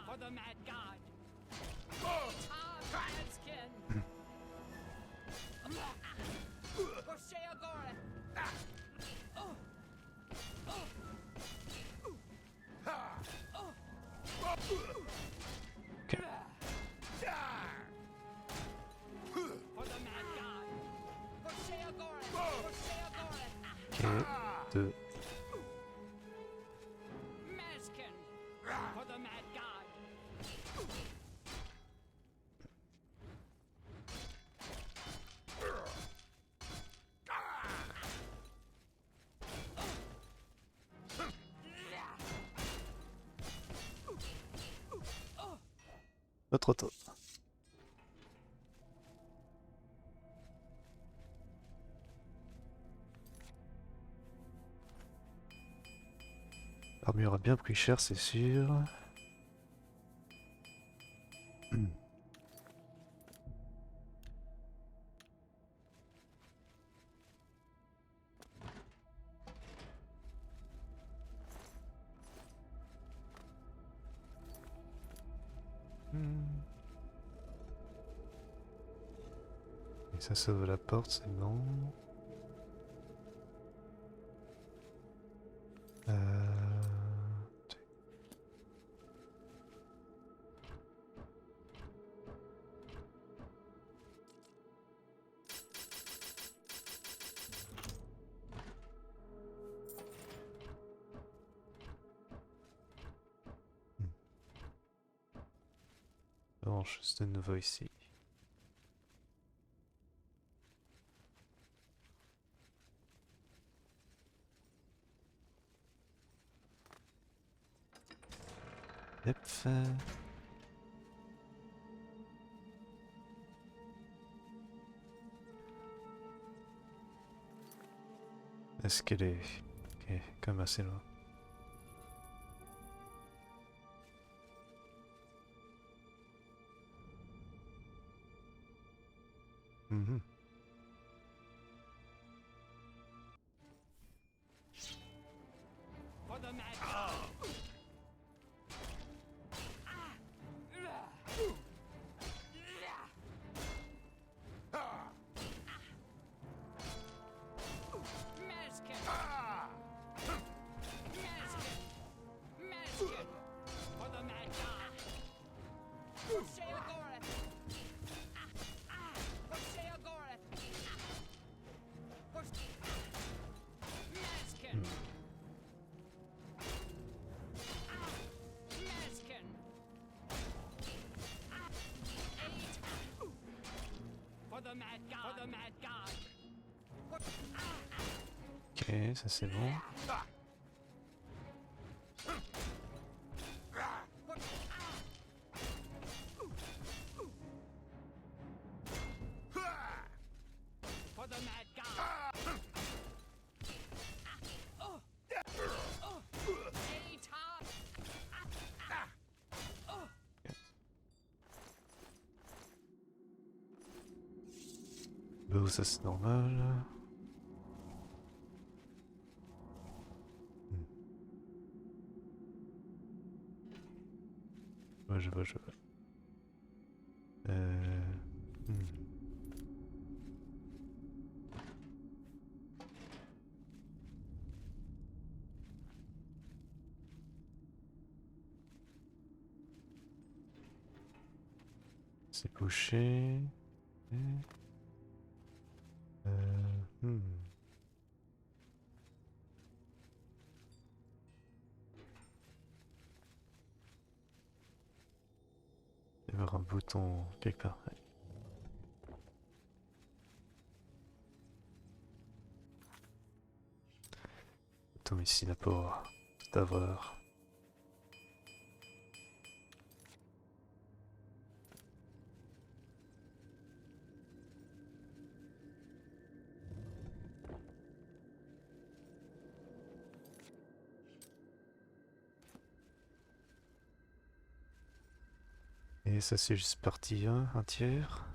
For the mad god. Ok. Ok, deux. For the mad god. Notre tour. L'armure a bien pris cher, c'est sûr. Et ça ouvre la porte, c'est bon. Euh... Bon, je suis de nouveau ici. Yep. Est-ce qu'elle est... Ok, quand même assez loin. Mhm. Ok, ça c'est bon. Bon, ça c'est normal. Ouais, je vois, je vois. Hmm. C'est bouché. Hmm. Il y avoir un bouton quelque part. Ouais. Bouton ici là pour tout avoir. Et ça c'est juste partie 1, un tiers.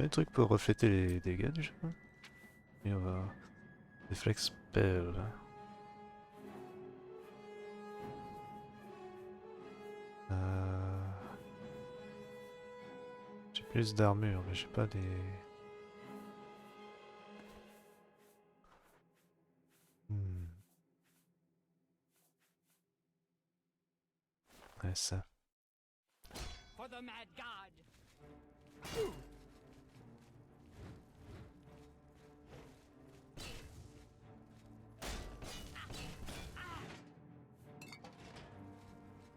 Des trucs pour refléter les dégâts déjà. Et on va... Reflex spell. J'ai plus d'armure, mais j'ai pas des... Hmm. Ouais, ça. For the mad god.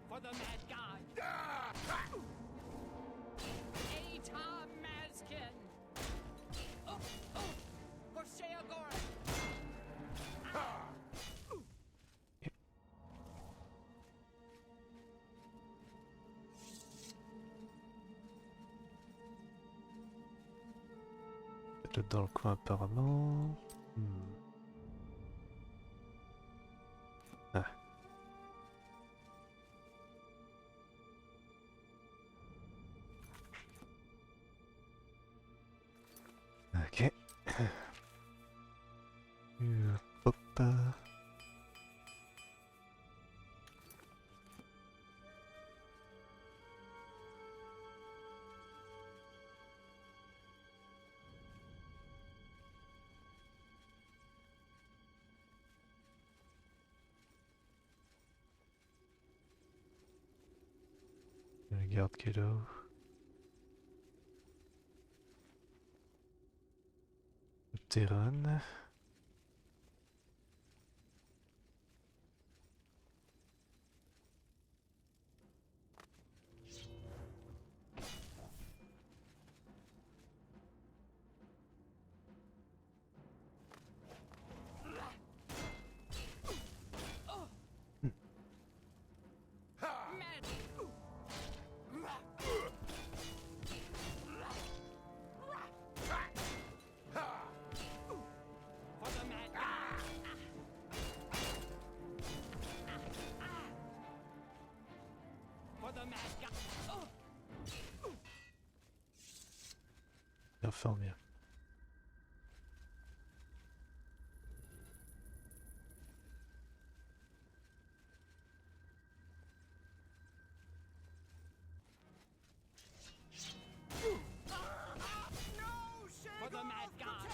For the mad god. Atom Mazkin. For Sheogoran. L'autre dans le coin apparemment. Ah. Ok. Hop. Regarde quelle eau. Terran. Bien formé. For the mad god.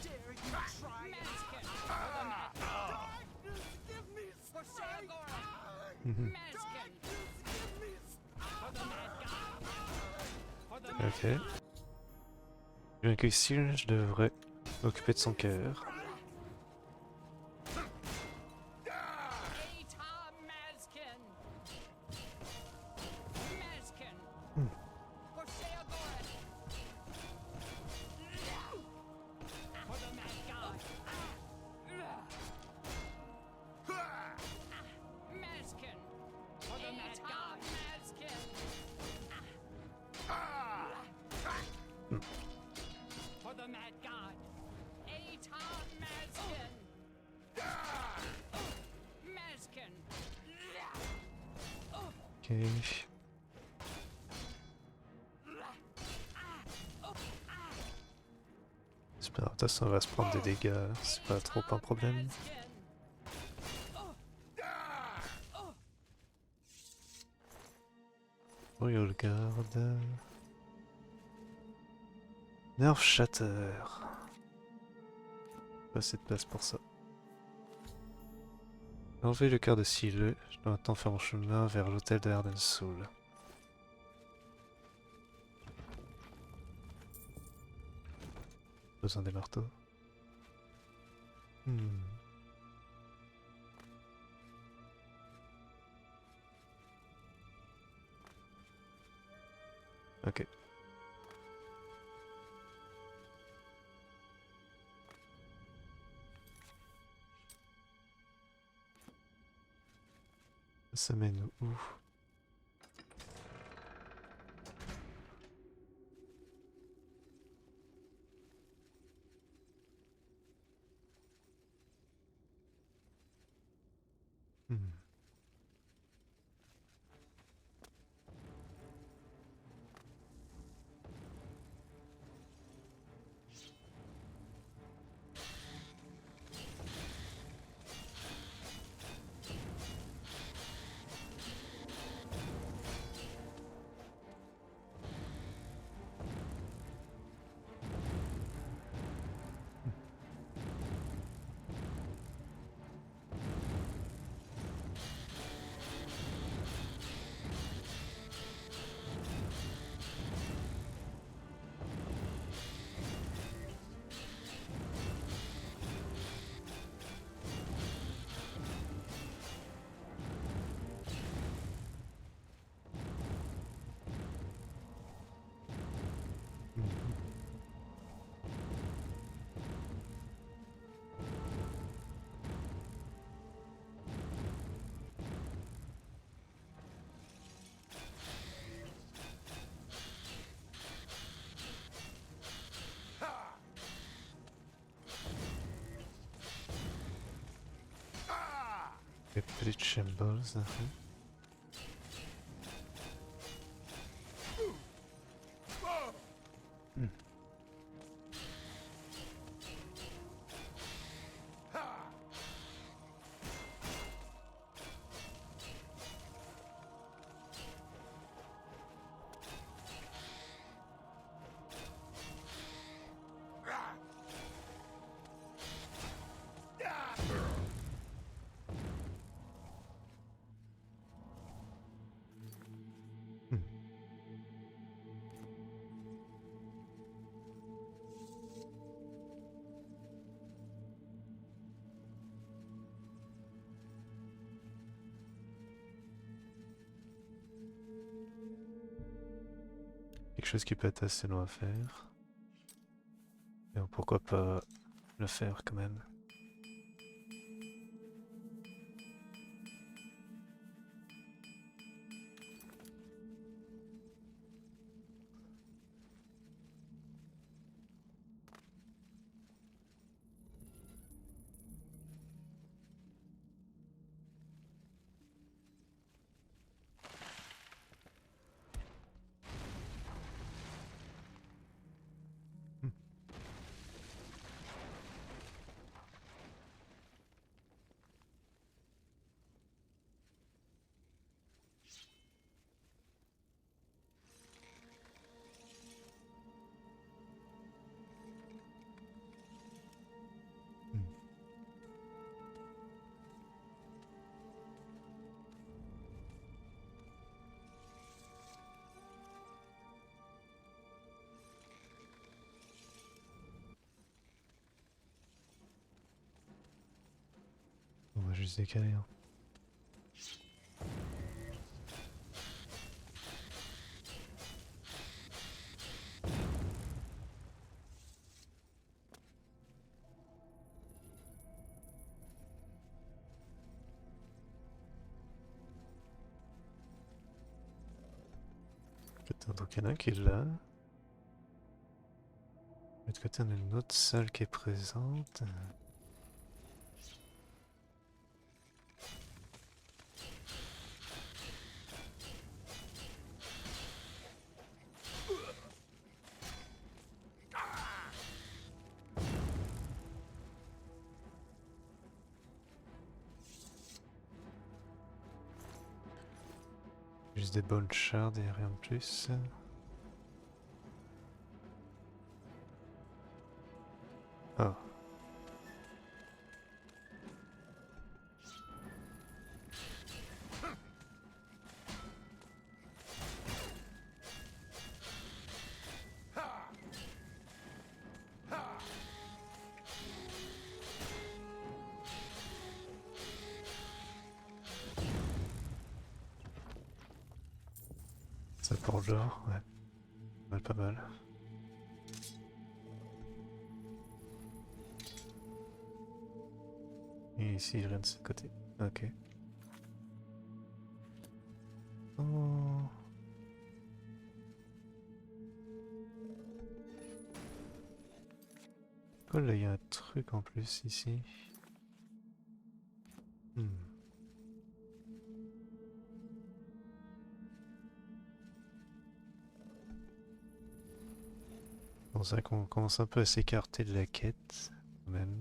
Dare you try Mazkin. For the mad god. For Sheogoran. Mazkin. For the mad god. For the mad Ok. Bien qu'ici, je devrais m'occuper de son cœur. Atom Mazkin. Mazkin. For Sheogoran. For the mad god. Mazkin. For the mad god. Mazkin. For the mad god. Atom Mazkin. Mazkin. Ok. J'espère que de toute façon, on va se prendre des dégâts. C'est pas trop un problème. Royal Guard. Nerf Shatter. Pas assez de place pour ça. Enlever le cœur de Cylarne. Je dois maintenant faire mon chemin vers l'hôtel de Ardensoul. Besoin des marteaux. Ok. Ça mène où? Les petites shambles. Quelque chose qui peut être assez long à faire. Mais pourquoi pas le faire quand même. On va juste décaler. Hein. Donc il y en a un qui est là. De l'autre côté on a une autre salle qui est présente. Juste des bonnes shards et rien de plus. Ah. Ça pour l'or, ouais. Pas mal, pas mal. Et ici, rien de ce côté. Ok. Oh. Oh là, il y a un truc en plus ici. Bon, c'est vrai qu'on commence un peu à s'écarter de la quête, quand même.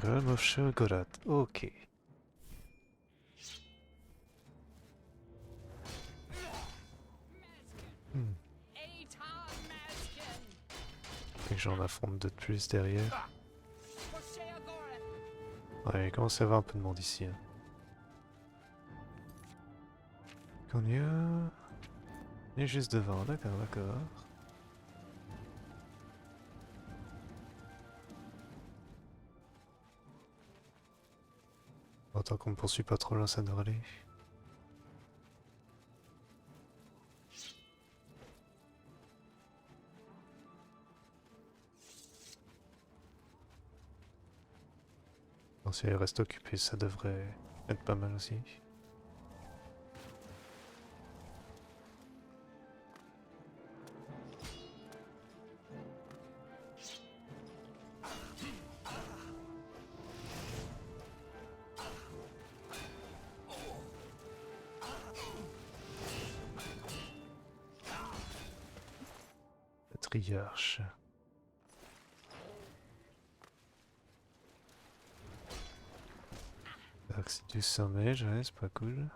Realm of Shergorat, ok. Fait que j'en affronte deux de plus derrière. Ouais, il commence à y avoir un peu de monde ici. Hein. On y a... On est juste devant, d'accord, d'accord. tant qu'on me poursuit pas trop loin, ça devrait aller. Bon, si elle reste occupée, ça devrait être pas mal aussi. Patriarche. C'est du sommeil, ouais, c'est pas cool.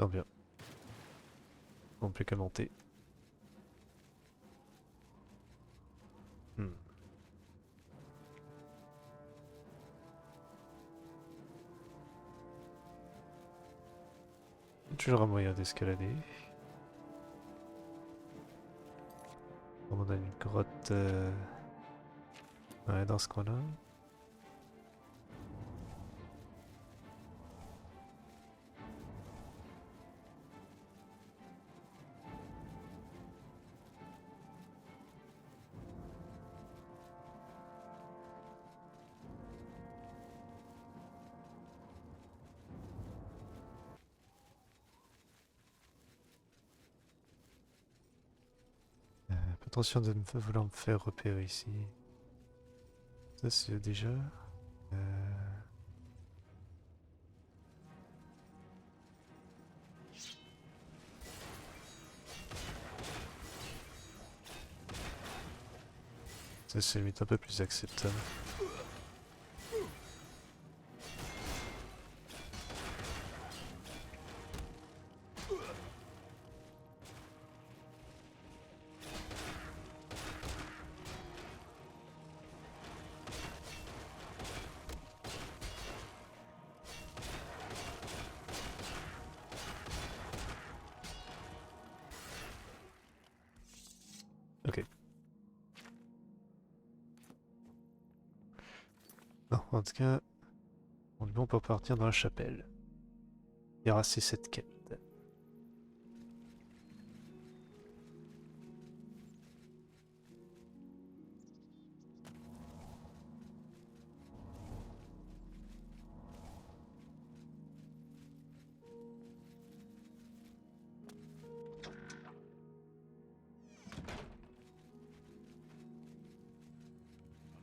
Non bien. On peut qu'à monter. Toujours un moyen d'escalader. On a une grotte ouais, dans ce coin-là. Attention de vouloir me faire repérer ici. Ça c'est déjà. Ça c'est limite un peu plus acceptable. Ok. Non, en tout cas, on est bon pour partir dans la chapelle. Il y aura ces 7 quêtes.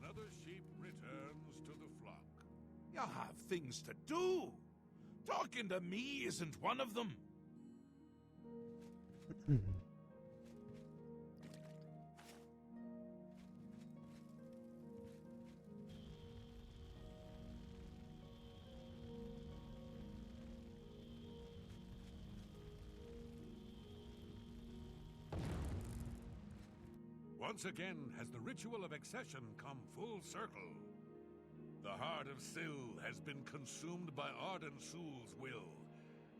Another sheep returns to the flock. You have things to do. Talking to me isn't one of them. Once again has the ritual of accession come full circle. The heart of Syl has been consumed by Arden Sul's will,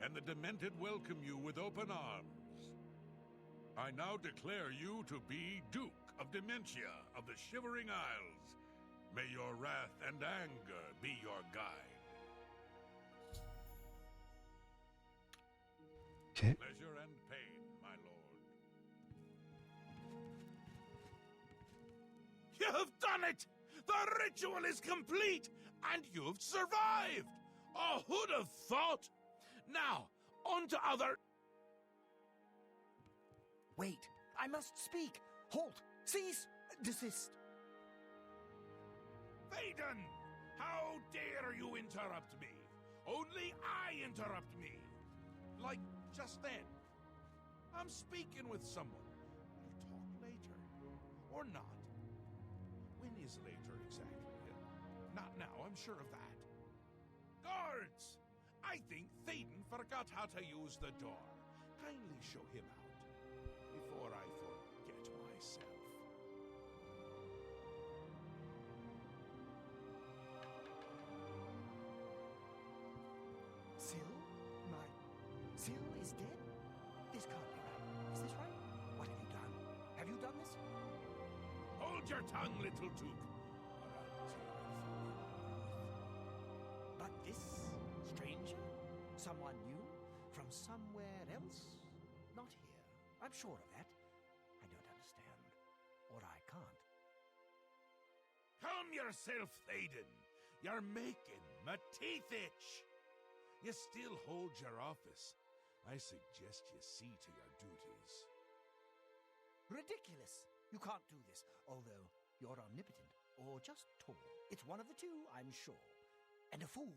and the Demented welcome you with open arms. I now declare you to be Duke of Dementia of the Shivering Isles. May your wrath and anger be your guide. Okay. Pleasure and pain, my lord. You have done it! The ritual is complete, and you've survived! Oh, who'd have thought? Now, on to other... Wait, I must speak. Halt, cease, desist. Thaden! How dare you interrupt me? Only I interrupt me. Like just then. I'm speaking with someone. We'll talk later. Or not. When is later exactly? Not now, I'm sure of that. Guards! I think Thaden forgot how to use the door. Kindly show him out. Before I forget myself. Syl? Syl is dead? This can't be right. Is this right? What have you done? Have you done this? Hold your tongue, little Duke. I'm sure of that. I don't understand. Or I can't. Calm yourself, Thaden. You're making my teeth itch. You still hold your office. I suggest you see to your duties. Ridiculous! You can't do this, although you're omnipotent, or just tall. It's one of the two, I'm sure. And a fool.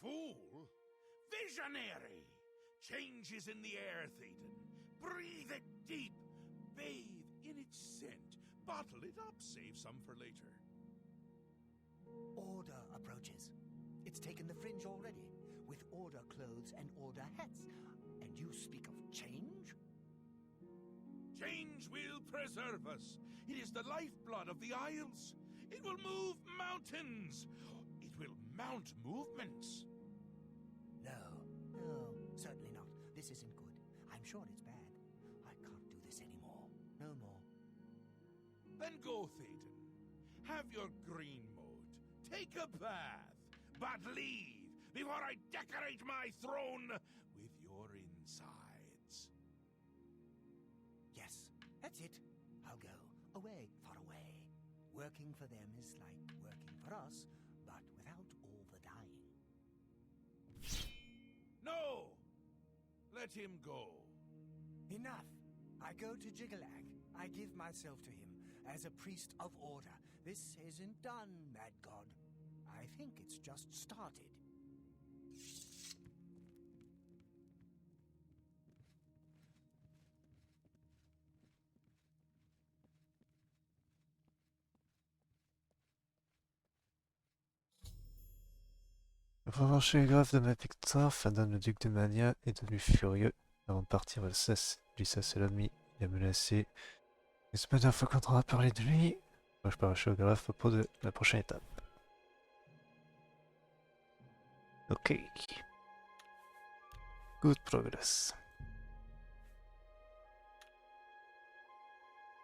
Fool? Visionary! Change is in the air, Thaden. Breathe it deep. Bathe in its scent. Bottle it up. Save some for later. Order approaches. It's taken the fringe already, with order clothes and order hats. And you speak of change? Change will preserve us. It is the lifeblood of the Isles. It will move mountains. It will mount movements. No, certainly not. This isn't good. I'm sure it's bad. I can't do this anymore. No more. Then go, Thaden. Have your green mode. Take a bath. But leave before I decorate my throne with your insides. Yes, that's it. I'll go. Away, far away. Working for them is like working for us, but without all the dying. No! Let him go. Enough! I go to Jiggalag. I give myself to him as a priest of order. This isn't done, Mad God. I think it's just started. Revanche les graves de ma victoire, Fandon le duc de Mania est devenu furieux. Avant de partir, glissa à l'ennemi, il a menacé. Et c'est pas la dernière fois qu'on entendra parler de lui. Moi je pars à géographe à propos de la prochaine étape. Ok. Good progress.